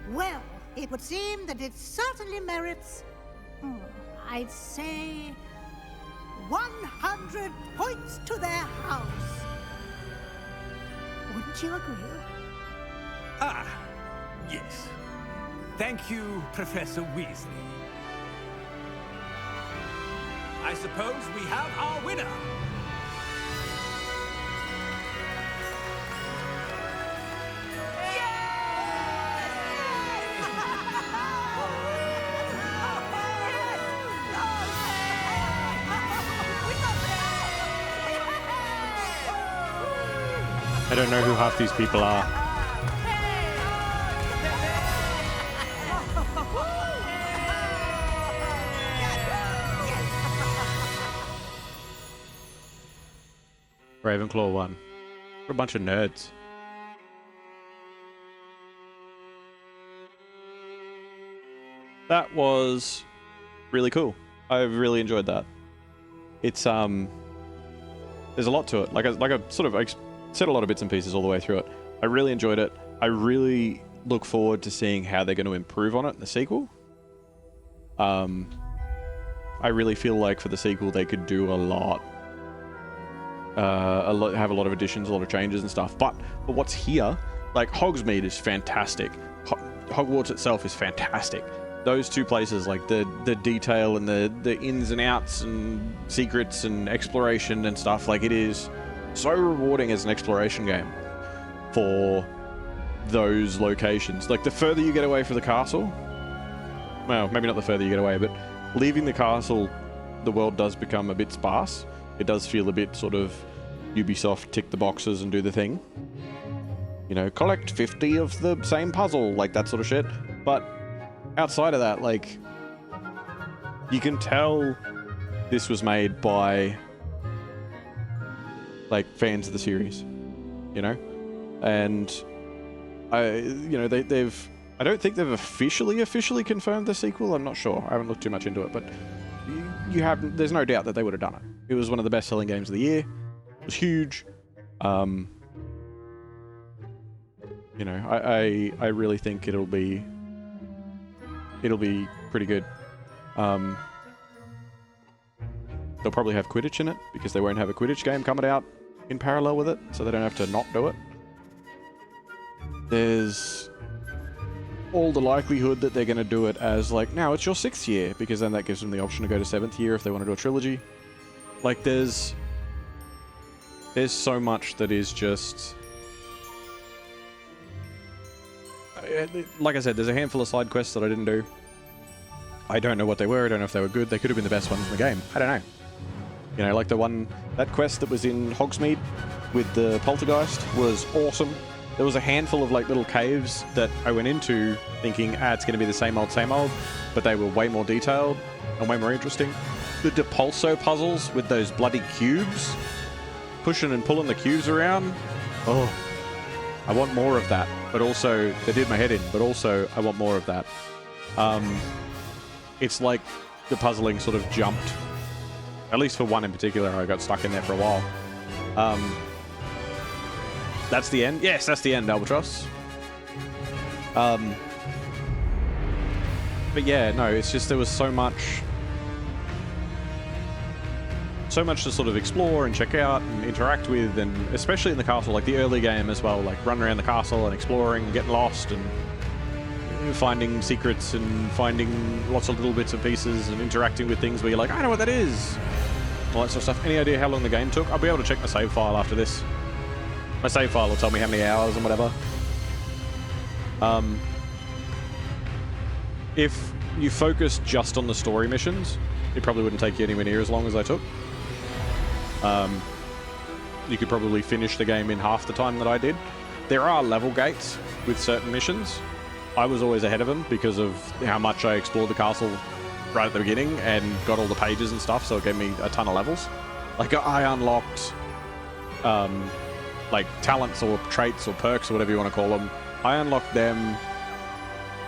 Well, it would seem that it certainly merits, I'd say, 100 points to their house. Wouldn't you agree? Ah, yes. Thank you, Professor Weasley. I suppose we have our winner. I don't know who half these people are. Ravenclaw won. We're a bunch of nerds. That was really cool. I really enjoyed that. It's there's a lot to it. Like I said a lot of bits and pieces all the way through it. I really enjoyed it. I really look forward to seeing how they're going to improve on it in the sequel. I really feel like for the sequel they could do a lot. Have a lot of additions, a lot of changes and stuff. But what's here, like Hogsmeade is fantastic. Hogwarts itself is fantastic. Those two places, like the detail and the ins and outs and secrets and exploration and stuff, like it is so rewarding as an exploration game. for those locations. Like, the further you get away from the castle, well, maybe not the further you get away, but leaving the castle, the world does become a bit sparse. It does feel a bit sort of Ubisoft tick the boxes and do the thing. You know, collect 50 of the same puzzle, like that sort of shit. But outside of that, like, you can tell this was made by, like, fans of the series, you know? And they've, I don't think they've officially confirmed the sequel. I'm not sure. I haven't looked too much into it, but there's no doubt that they would have done it. It was one of the best-selling games of the year. It was huge. You know, I really think it'll be pretty good. They'll probably have Quidditch in it because they won't have a Quidditch game coming out in parallel with it, so they don't have to not do it. There's all the likelihood that they're going to do it as, like, now it's your 6th year, because then that gives them the option to go to 7th year if they want to do a trilogy. Like, there's so much that is just... Like I said, there's a handful of side quests that I didn't do. I don't know what they were. I don't know if they were good. They could have been the best ones in the game. I don't know. You know, like that quest that was in Hogsmeade with the poltergeist was awesome. There was a handful of, like, little caves that I went into thinking, it's going to be the same old, but they were way more detailed and way more interesting. The Depulso puzzles with those bloody cubes, pushing and pulling the cubes around. Oh, I want more of that. But also, they did my head in, but also I want more of that. It's like the puzzling sort of jumped. At least for one in particular, I got stuck in there for a while. That's the end? Yes, that's the end, Albatross. But yeah, no, it's just there was so much to sort of explore and check out and interact with, and especially in the castle, like the early game as well, like running around the castle and exploring and getting lost and finding secrets and finding lots of little bits and pieces and interacting with things where you're like, I know what that is. All that sort of stuff. Any idea how long the game took? I'll be able to check my save file after this. My save file will tell me how many hours and whatever. If you focus just on the story missions, it probably wouldn't take you anywhere near as long as I took. You could probably finish the game in half the time that I did. There are level gates with certain missions. I was always ahead of them because of how much I explored the castle right at the beginning and got all the pages and stuff, so it gave me a ton of levels. Like, I unlocked like talents or traits or perks or whatever you want to call them. I unlocked them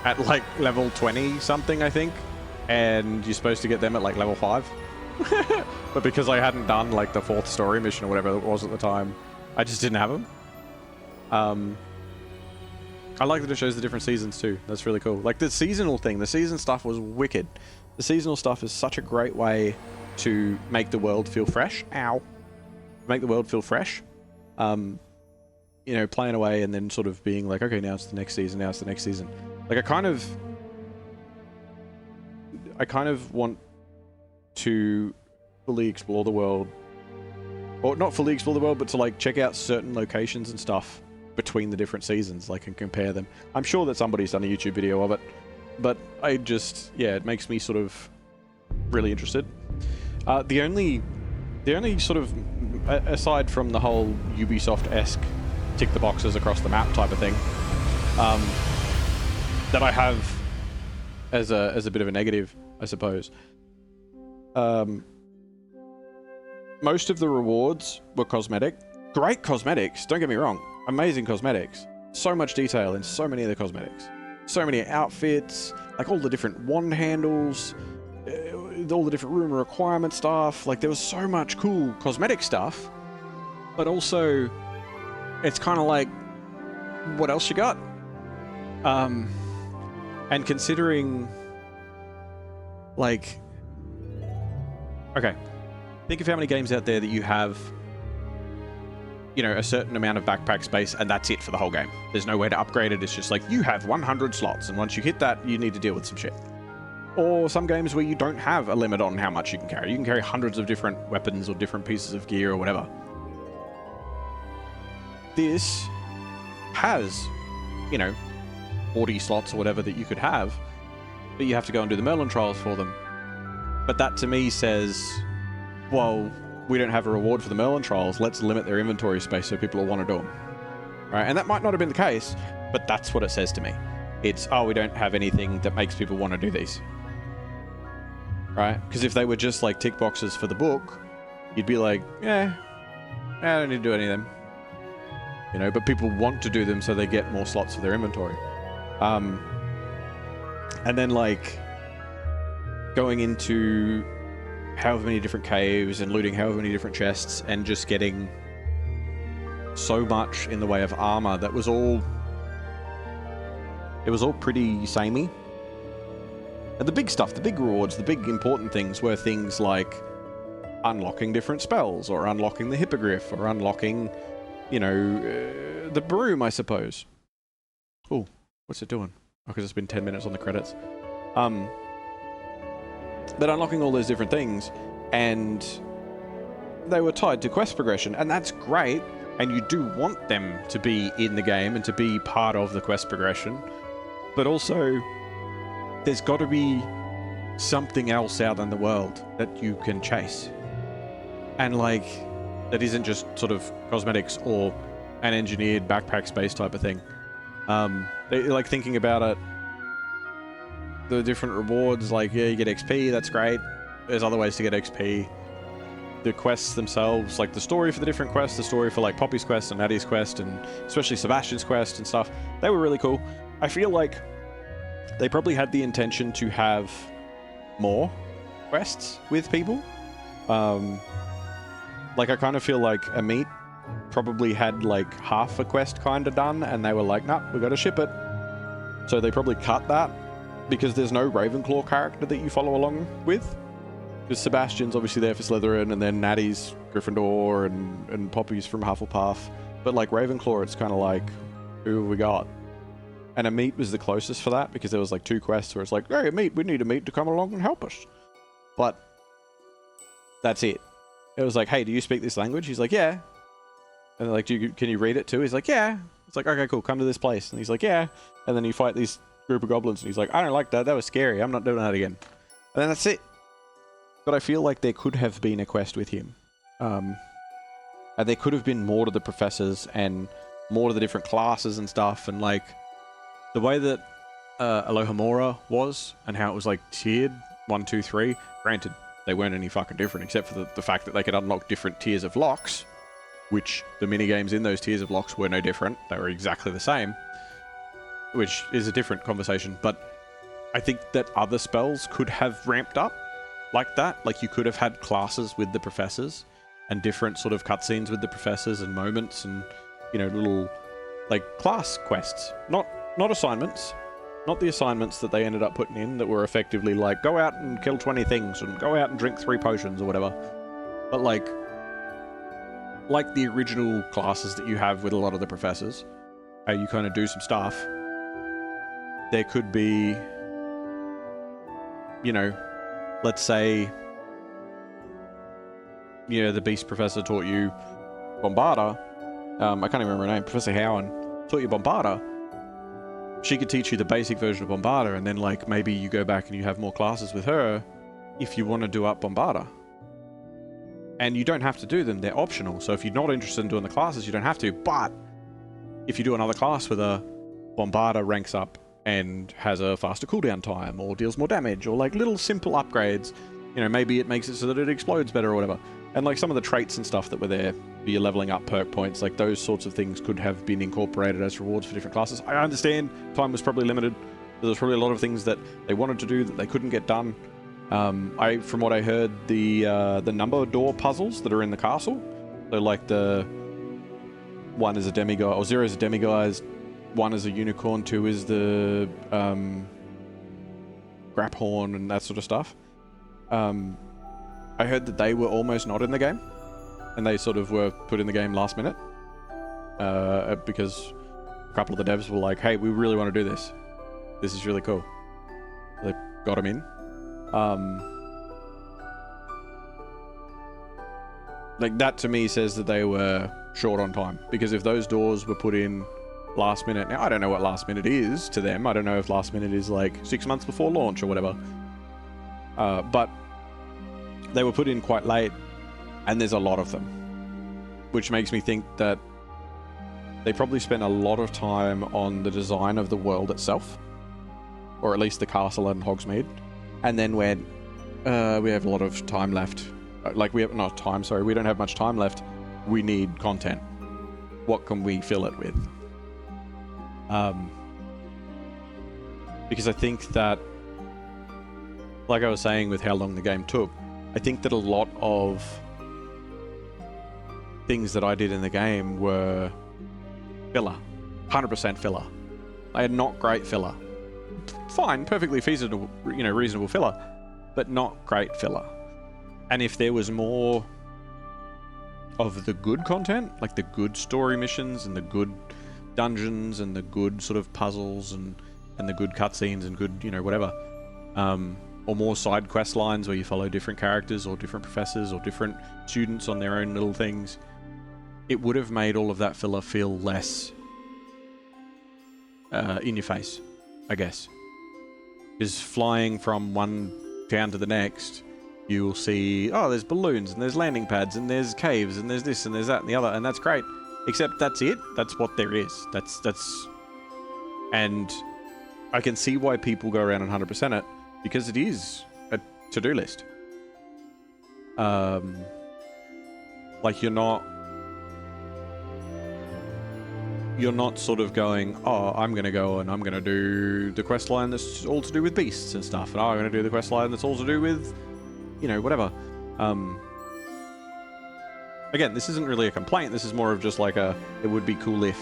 at like level 20 something, I think, and you're supposed to get them at like level 5. But because I hadn't done like the 4th story mission or whatever it was at the time, I just didn't have them. I like that it shows the different seasons too. That's really cool. Like the seasonal thing, the season stuff was wicked. The seasonal stuff is such a great way to make the world feel fresh. Ow. Make the world feel fresh. You know, playing away and then sort of being like, okay, now it's the next season, now it's the next season. Like I kind of want to fully explore the world, or not fully explore the world, but to like check out certain locations and stuff between the different seasons, like, and compare them. I'm sure that somebody's done a YouTube video of it, but I just, yeah, it makes me sort of really interested. The only sort of, aside from the whole Ubisoft-esque tick the boxes across the map type of thing, that I have as a bit of a negative, I suppose. Most of the rewards were cosmetic. Great cosmetics, don't get me wrong. Amazing cosmetics. So much detail in so many of the cosmetics. So many outfits, like all the different wand handles, all the different room requirement stuff. Like there was so much cool cosmetic stuff, but also it's kind of like, what else you got? And considering, like, okay, think of how many games out there that you have, you know, a certain amount of backpack space and that's it for the whole game. There's no way to upgrade it. It's just like, you have 100 slots and once you hit that, you need to deal with some shit. Or some games where you don't have a limit on how much you can carry. You can carry hundreds of different weapons or different pieces of gear or whatever. This has, 40 slots or whatever that you could have, but you have to go and do the Merlin trials for them. But that to me says, well, we don't have a reward for the Merlin trials, let's limit their inventory space so people will want to do them. Right? And that might not have been the case, but that's what it says to me. It's, oh, we don't have anything that makes people want to do these. Right? Because if they were just like tick boxes for the book, you'd be like, yeah, I don't need to do any of them. But people want to do them so they get more slots for their inventory. And then like going into however many different caves and looting however many different chests and just getting so much in the way of armor that was all pretty samey. And the big stuff, the big rewards, the big important things were things like unlocking different spells or unlocking the hippogriff or unlocking, the broom, I suppose. Oh, what's it doing? Oh, because it's been 10 minutes on the credits. But unlocking all those different things, and they were tied to quest progression, and that's great, and you do want them to be in the game and to be part of the quest progression, but also there's got to be something else out in the world that you can chase. And like, that isn't just sort of cosmetics or an engineered backpack space type of thing. Like thinking about it, the different rewards, like, yeah, you get XP, that's great. There's other ways to get XP. The quests themselves, like the story for the different quests, the story for like Poppy's quest and Maddie's quest, and especially Sebastian's quest and stuff, they were really cool. I feel like they probably had the intention to have more quests with people. Like, I kind of feel like Amit probably had like half a quest kind of done, and they were like, nah, we got to ship it. So they probably cut that, because there's no Ravenclaw character that you follow along with. Because Sebastian's obviously there for Slytherin, and then Natty's Gryffindor, and Poppy's from Hufflepuff. But like Ravenclaw, it's kind of like, who have we got? And Amit was the closest for that, because there was like 2 quests where it's like, hey, Amit, we need Amit to come along and help us. But that's it. It was like, hey, do you speak this language? He's like, yeah. And they're like, can you read it too? He's like, yeah. It's like, okay, cool, come to this place. And he's like, yeah. And then you fight these group of goblins, and he's like, I don't like that. That was scary. I'm not doing that again. And then that's it. But I feel like there could have been a quest with him. And there could have been more to the professors and more to the different classes and stuff. And like the way that Alohomora was and how it was like tiered 1, 2, 3. Granted, they weren't any fucking different except for the fact that they could unlock different tiers of locks, which the minigames in those tiers of locks were no different. They were exactly the same, which is a different conversation. But I think that other spells could have ramped up like that. Like, you could have had classes with the professors and different sort of cutscenes with the professors and moments and, little like class quests, not assignments. Not the assignments that they ended up putting in that were effectively like, go out and kill 20 things and go out and drink 3 potions or whatever. But like the original classes that you have with a lot of the professors, how you kind of do some stuff. There could be, let's say, the Beast Professor taught you Bombarda. I can't even remember her name. Professor Howen taught you Bombarda. She could teach you the basic version of Bombarda, and then like maybe you go back and you have more classes with her if you want to do up Bombarda. And you don't have to do them, they're optional. So if you're not interested in doing the classes, you don't have to. But if you do another class with her, Bombarda ranks up and has a faster cooldown time or deals more damage, or like little simple upgrades. Maybe it makes it so that it explodes better or whatever. And like some of the traits and stuff that were there for your leveling up perk points, like those sorts of things could have been incorporated as rewards for different classes. I understand time was probably limited. There was probably a lot of things that they wanted to do that they couldn't get done. From what I heard, the number door puzzles that are in the castle, so like the 1 is a demiguise, or 0 is a demiguise, 1 is a unicorn, 2 is the Graphorn and that sort of stuff. I heard that they were almost not in the game, and they sort of were put in the game last minute, because a couple of the devs were like, hey, we really want to do this. This is really cool. They got them in. Like, that to me says that they were short on time, because if those doors were put in last minute. Now, I don't know what last minute is to them. I don't know if last minute is like 6 months before launch or whatever. But they were put in quite late, and there's a lot of them, which makes me think that they probably spent a lot of time on the design of the world itself, or at least the castle and Hogsmeade, and then went, we have a lot of time left. Like, we have not time, sorry, we don't have much time left. We need content. What can we fill it with? Because I think that, like I was saying with how long the game took, I think that a lot of things that I did in the game were filler. 100% filler. They had not great filler. Fine, perfectly feasible, reasonable filler, but not great filler. And if there was more of the good content, like the good story missions and the good dungeons and the good sort of puzzles and the good cutscenes and good, whatever, or more side quest lines where you follow different characters or different professors or different students on their own little things, it would have made all of that filler feel less in your face, I guess. Because flying from one town to the next, you will see, oh, there's balloons and there's landing pads and there's caves and there's this and there's that and the other, and that's great. Except that's it. That's what there is. That's and I can see why people go around and 100% it, because it is a to-do list. Like you're not sort of going, oh, I'm going to go and I'm going to do the quest line that's all to do with beasts and stuff, and I'm going to do the quest line that's all to do with, whatever. Again, this isn't really a complaint. This is more of just like it would be cool if,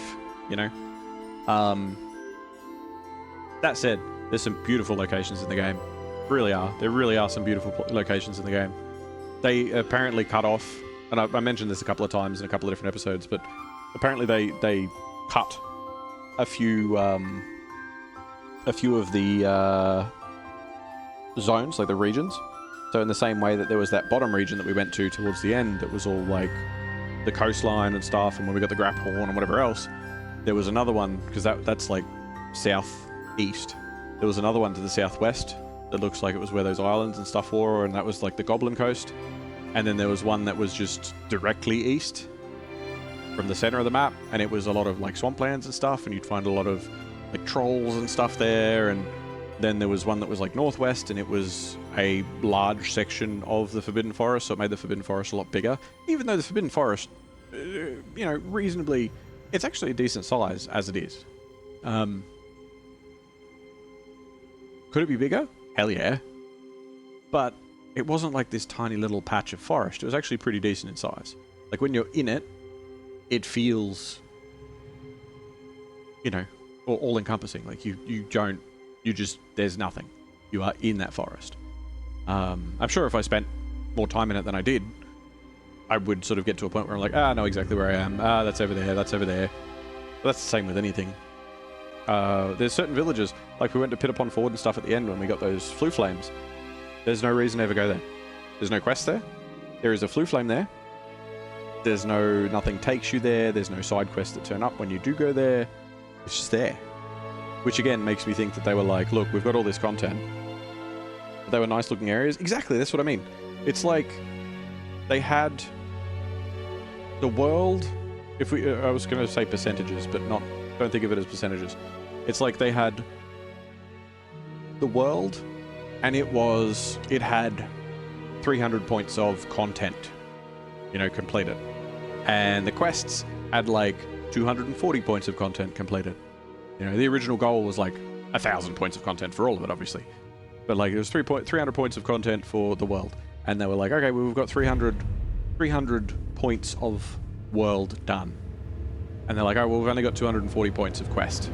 That said, there's some beautiful locations in the game. Really are. There really are some beautiful locations in the game. They apparently cut off, and I mentioned this a couple of times in a couple of different episodes, but apparently they cut a few of the zones, like the regions. So in the same way that there was that bottom region that we went to towards the end that was all like the coastline and stuff, and when we got the Grap Horn and whatever else, there was another one, because that's like southeast. There was another one to the southwest that looks like it was where those islands and stuff were, and that was like the Goblin Coast. And then there was one that was just directly east from the center of the map, and it was a lot of like swamplands and stuff, and you'd find a lot of like trolls and stuff there. And then there was one that was like northwest, and it was a large section of the Forbidden Forest, so it made the Forbidden Forest a lot bigger. Even though the Forbidden Forest, reasonably, it's actually a decent size as it is. Could it be bigger? Hell yeah. But it wasn't like this tiny little patch of forest. It was actually pretty decent in size. Like when you're in it, it feels, all-encompassing. Like there's nothing. You are in that forest. I'm sure if I spent more time in it than I did, I would sort of get to a point where I'm like, I know exactly where I am. That's over there, that's over there. But that's the same with anything. There's certain villages, like we went to Pitapon Ford and stuff at the end when we got those flue flames. There's no reason to ever go there. There's no quest there. There is a flue flame there. There's nothing takes you there. There's no side quests that turn up when you do go there. It's just there. Which again makes me think that they were like, look, we've got all this content. But they were nice looking areas. Exactly, that's what I mean. It's like they had the world, I was going to say percentages, but don't think of it as percentages. It's like they had the world, and it had 300 points of content, completed. And the quests had like 240 points of content completed. The original goal was like 1,000 points of content for all of it, obviously. But like it was 300 points of content for the world. And they were like, okay, well, we've got 300 points of world done. And they're like, oh, well, we've only got 240 points of quest.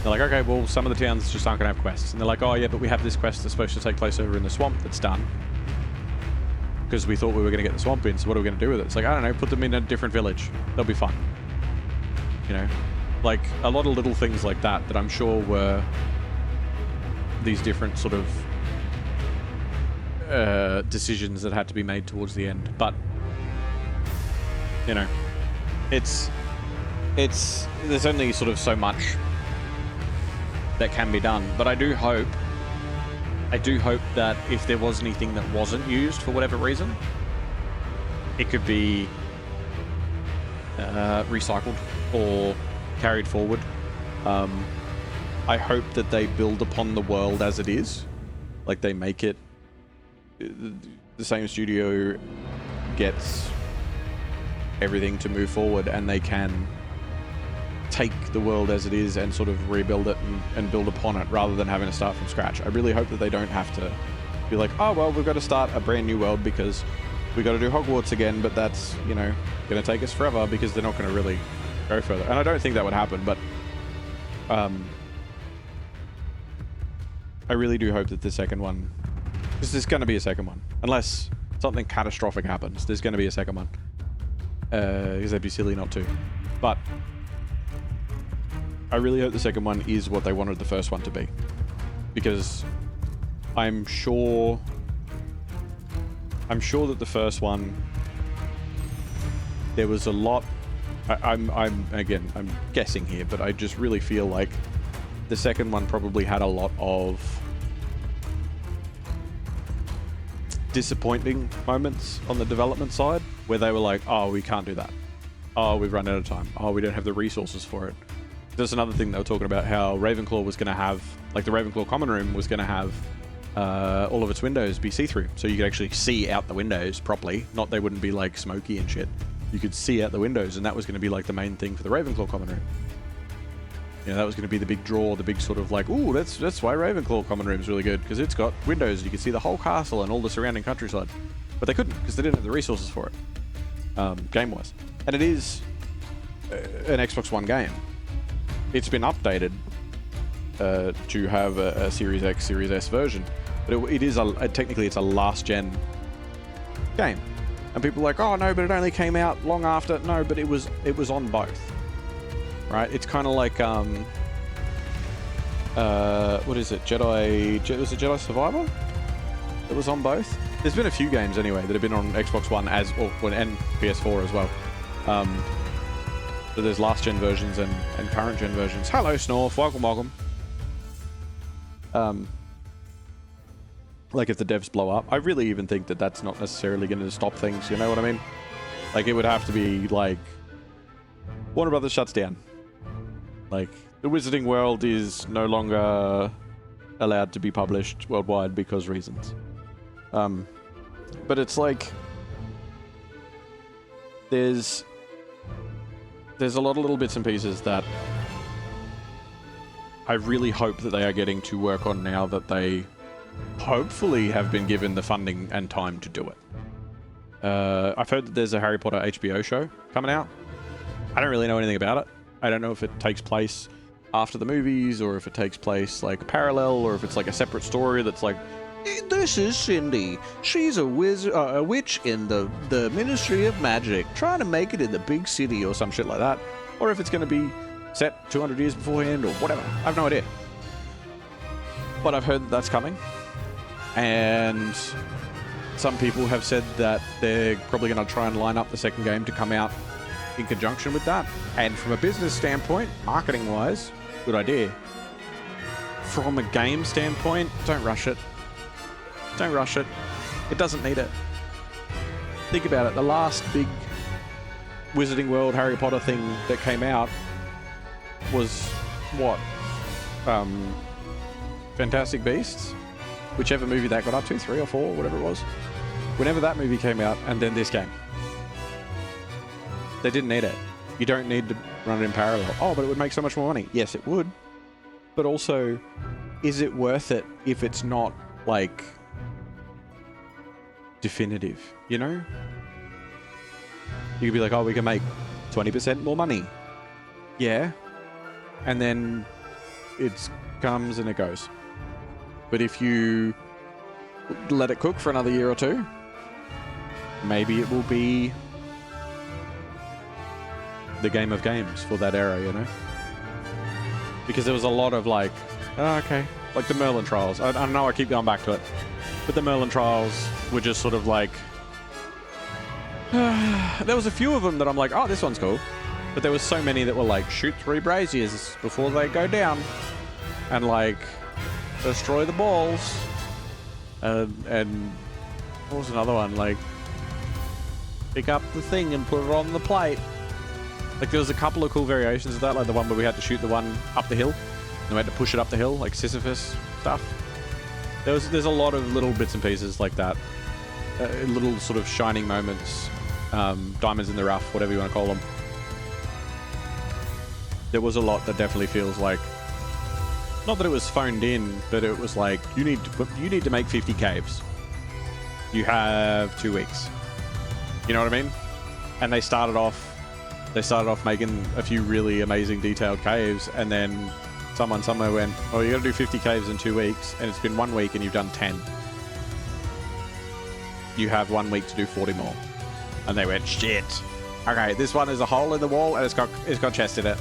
They're like, okay, well, some of the towns just aren't going to have quests. And they're like, oh, yeah, but we have this quest that's supposed to take place over in the swamp that's done. Because we thought we were going to get the swamp in, so what are we going to do with it? It's like, I don't know, put them in a different village. They'll be fun. Like, a lot of little things like that I'm sure were these different sort of decisions that had to be made towards the end. But, it's there's only sort of so much that can be done. But I do hope that if there was anything that wasn't used for whatever reason, it could be recycled or carried forward. I hope that they build upon the world as it is, like they make it. The same studio gets everything to move forward, and they can take the world as it is and sort of rebuild it and build upon it rather than having to start from scratch. I really hope that they don't have to be like, oh, well, we've got to start a brand new world because we got to do Hogwarts again, but that's, you know, going to take us forever because they're not going to really go further. And I don't think that would happen, but I really do hope that the second one, because there's going to be a second one, unless something catastrophic happens, there's going to be a second one, because they'd be silly not to. But I really hope the second one is what they wanted the first one to be, because I'm sure that the first one, there was a lot. I'm guessing here, but I just really feel like the second one probably had a lot of disappointing moments on the development side where they were like, oh, we can't do that. Oh, we've run out of time. Oh, we don't have the resources for it. There's another thing they were talking about, how Ravenclaw was going to have, like the Ravenclaw common room was going to have all of its windows be see-through. So you could actually see out the windows properly. Not they wouldn't be like smoky and shit. You could see out the windows, and that was going to be like the main thing for the Ravenclaw common room. You know, that was going to be the big draw, the big sort of like, ooh, that's why Ravenclaw common room is really good, because it's got windows and you can see the whole castle and all the surrounding countryside. But they couldn't, because they didn't have the resources for it, game-wise. And it is an Xbox One game. It's been updated to have a Series X, Series S version, but it is technically it's a last-gen game. And people are like, oh no, but it only came out long after. No, but it was on both. Right? It's kind of like what is it? Was it Jedi Survivor? It was on both. There's been a few games anyway that have been on Xbox One and PS4 as well. So there's last gen versions and current gen versions. Hello, Snorf. Welcome. Like if the devs blow up, I really even think that that's not necessarily going to stop things. You know what I mean? Like it would have to be like Warner Brothers shuts down. Like, the Wizarding World is no longer allowed to be published worldwide because reasons. But it's like there's a lot of little bits and pieces that I really hope that they are getting to work on now that they hopefully have been given the funding and time to do it. I've heard that there's a Harry Potter HBO show coming out. I don't really know anything about it. I don't know if it takes place after the movies or if it takes place like parallel or if it's like a separate story that's like, this is Cindy. She's a witch in the Ministry of Magic, trying to make it in the big city or some shit like that. Or if it's going to be set 200 years beforehand or whatever. I have no idea. But I've heard that that's coming. And some people have said that they're probably going to try and line up the second game to come out in conjunction with that. And from a business standpoint, marketing-wise, good idea. From a game standpoint, don't rush it. Don't rush it. It doesn't need it. Think about it. The last big Wizarding World Harry Potter thing that came out was what? Fantastic Beasts? Whichever movie that got up to, 3 or 4, whatever it was. Whenever that movie came out, and then this game. They didn't need it. You don't need to run it in parallel. Oh, but it would make so much more money. Yes, it would. But also, is it worth it if it's not, like, definitive, you know? You could be like, oh, we can make 20% more money. Yeah. And then it comes and it goes. But if you let it cook for another year or two, maybe it will be the game of games for that era, you know? Because there was a lot of like, oh, okay, like the Merlin trials. I know I keep going back to it, but the Merlin trials were just sort of like, there was a few of them that I'm like, oh, this one's cool. But there was so many that were like, shoot 3 braziers before they go down. And like, destroy the balls. And what was another one? Like, pick up the thing and put it on the plate. Like, there was a couple of cool variations of that, like the one where we had to shoot the one up the hill. And we had to push it up the hill, like Sisyphus stuff. There's a lot of little bits and pieces like that. Little sort of shining moments. Diamonds in the rough, whatever you want to call them. There was a lot that definitely feels like, not that it was phoned in, but it was like, you need to make 50 caves. You have 2 weeks. You know what I mean? And they started off making a few really amazing detailed caves, and then someone somewhere went, oh, you got to do 50 caves in 2 weeks, and it's been 1 week and you've done 10. You have 1 week to do 40 more. And they went, shit. Okay, this one is a hole in the wall and it's got chest in it.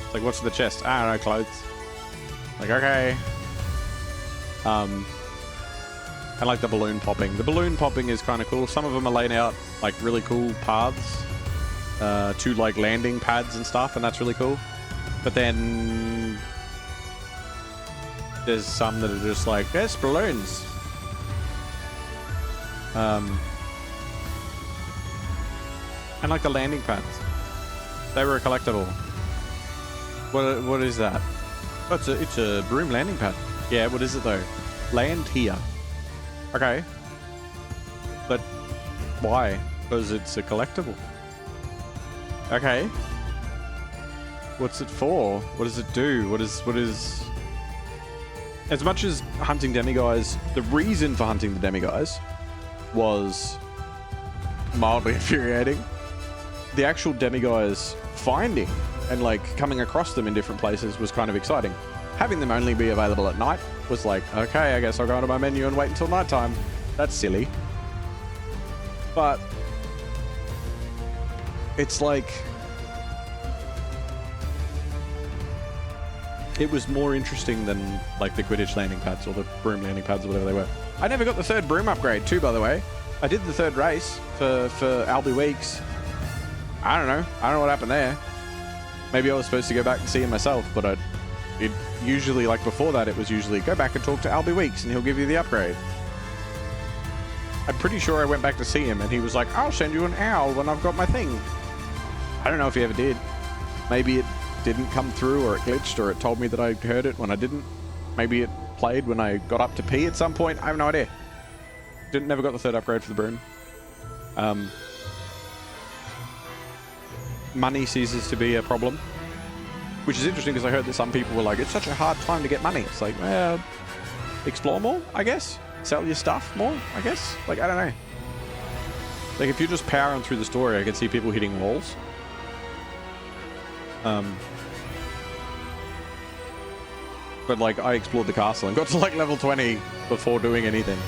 It's like, what's in the chest? I don't know, clothes. Like, okay. And like the balloon popping. The balloon popping is kind of cool. Some of them are laying out like really cool paths to like landing pads and stuff, and that's really cool. But then there's some that are just like, there's balloons. And like the landing pads, they were a collectible. What is that? Oh, it's a broom landing pad. Yeah, what is it though? Land here. Okay. But why? Because it's a collectible. Okay. What's it for? What does it do? What is... As much as hunting demiguys, the reason for hunting the demiguys was mildly infuriating. The actual demiguys finding and like coming across them in different places was kind of exciting. Having them only be available at night was like, okay, I guess I'll go onto my menu and wait until nighttime. That's silly. But it's like, it was more interesting than like the Quidditch landing pads or the broom landing pads or whatever they were. I never got the 3rd broom upgrade too, by the way. I did the 3rd race for Albie Weeks. I don't know what happened there. Maybe I was supposed to go back and see him myself, but it usually, like before that, it was usually go back and talk to Albie Weeks and he'll give you the upgrade. I'm pretty sure I went back to see him and he was like, I'll send you an owl when I've got my thing. I don't know if he ever did. Maybe it didn't come through, or it glitched, or it told me that I heard it when I didn't. Maybe it played when I got up to pee at some point. I have no idea. Never got the 3rd upgrade for the broom. Money ceases to be a problem, which is interesting because I heard that some people were like, it's such a hard time to get money. It's like, well, explore more, I guess. Sell your stuff more, I guess. Like, I don't know. Like, if you're just powering through the story, I can see people hitting walls. But like, I explored the castle and got to like level 20 before doing anything.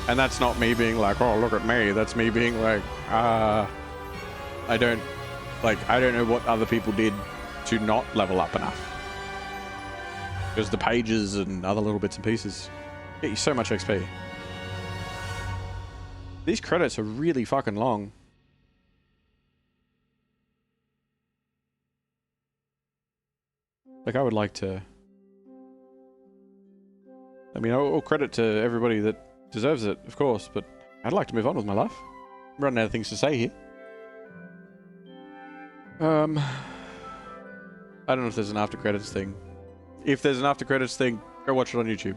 And that's not me being like, oh, look at me. That's me being like, I don't know what other people did to not level up enough. Because the pages and other little bits and pieces get you so much XP. These credits are really fucking long. Like, I would like to... I mean, all credit to everybody that deserves it, of course, but I'd like to move on with my life. I'm running out of things to say here. I don't know if there's an after credits thing. If there's an after credits thing, go watch it on YouTube.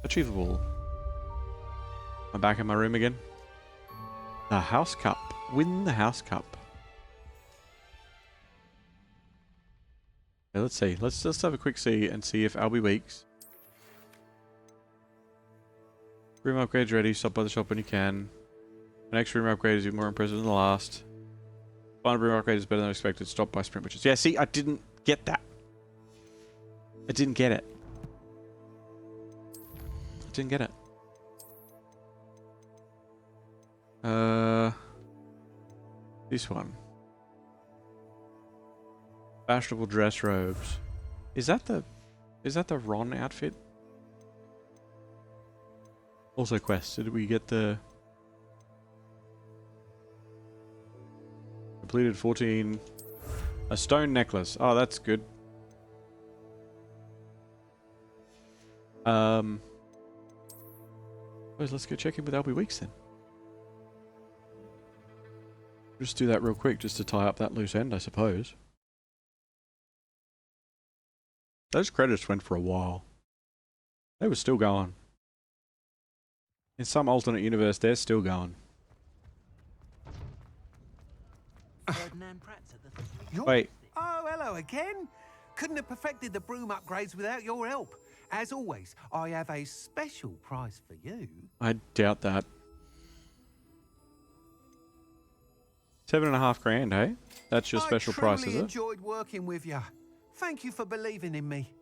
Achievable. I'm back in my room again. The House Cup. Win the House Cup. Okay, let's see. Let's just have a quick see and see if Albie Weeks. Room upgrades ready. Stop by the shop when you can. The next room upgrade is even more impressive than the last. Final room upgrade is better than expected. Stop by sprint witches. Yeah, see, I didn't get that. I didn't get it. I didn't get it. This one. Fashionable dress robes. Is that the Ron outfit? Also quests. Did we get the Completed 14. A stone necklace. Oh, that's good. Let's go check in with Albie Weeks then. Just do that real quick, just to tie up that loose end, I suppose. Those credits went for a while. They were still going. In some alternate universe, they're still going. Wait. Oh, hello again. Couldn't have perfected the broom upgrades without your help. As always, I have a special prize for you. I doubt that. 7.5 grand, hey? That's your special price, is I truly it? enjoyed working with you. Thank you for believing in me.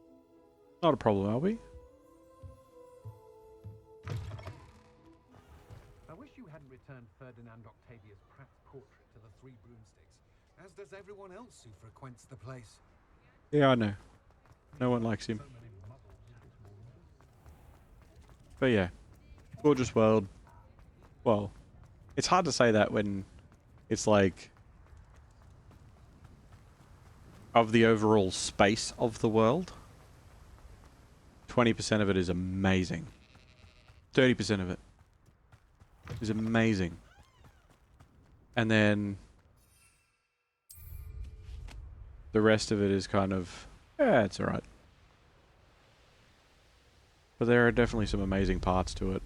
Not a problem, Albie. I wish you hadn't returned Ferdinand Octavius Pratt's portrait to the Three Broomsticks, as does everyone else who frequents the place. Yeah, I know. No one likes him. But yeah. Gorgeous world. Well, it's hard to say that when it's like of the overall space of the world, 20% of it is amazing. 30% of it is amazing. And then the rest of it is kind of, yeah, it's alright. But there are definitely some amazing parts to it.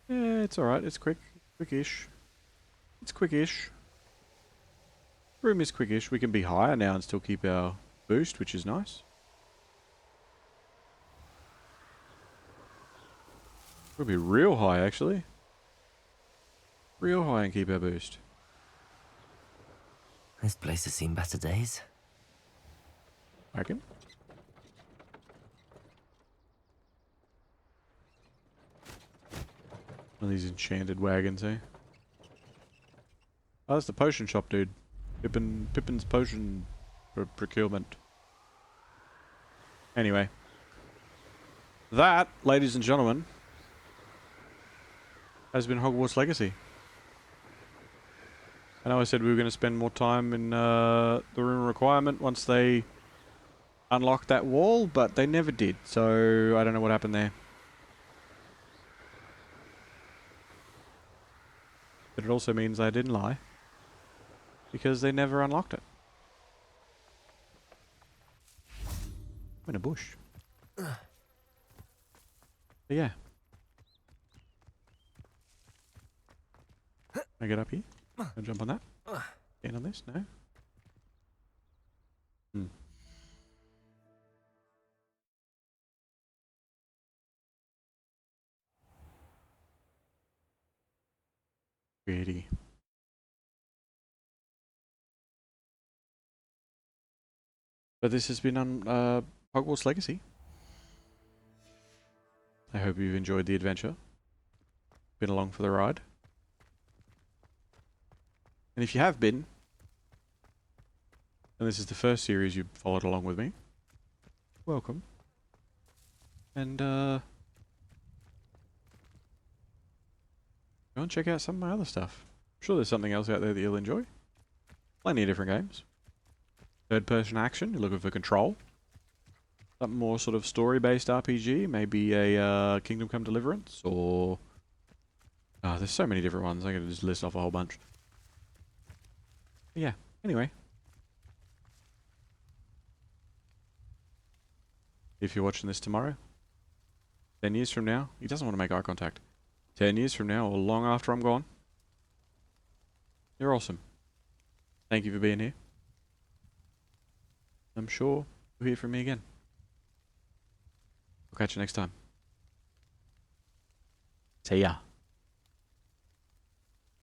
Yeah, it's alright. It's quickish. It's quickish. Room is quickish. We can be higher now and still keep our boost, which is nice. We'll be real high, actually. Real high and keep our boost. This place has seen better days. I reckon. One of these enchanted wagons, eh? Oh, that's the potion shop, dude. Pippin's potion procurement. Anyway. That, ladies and gentlemen, has been Hogwarts Legacy. I know I said we were going to spend more time in the room of requirement once they unlocked that wall, but they never did, so I don't know what happened there. But it also means I didn't lie, because they never unlocked it. I'm in a bush. But yeah. Can I get up here? Can I jump on that? Stand on this? No? Hmm. Pretty. But this has been on Hogwarts Legacy. I hope you've enjoyed the adventure. Been along for the ride. And if you have been, and this is the first series you've followed along with me, welcome. And go and check out some of my other stuff. I'm sure there's something else out there that you'll enjoy. Plenty of different games. Third person action, you're looking for control. Something more sort of story-based RPG, maybe a Kingdom Come Deliverance, or... Oh, there's so many different ones, I could just list off a whole bunch. But yeah, anyway. If you're watching this tomorrow, 10 years from now, he doesn't want to make eye contact. 10 years from now, or long after I'm gone, you're awesome. Thank you for being here. I'm sure you'll hear from me again. I'll catch you next time. See ya.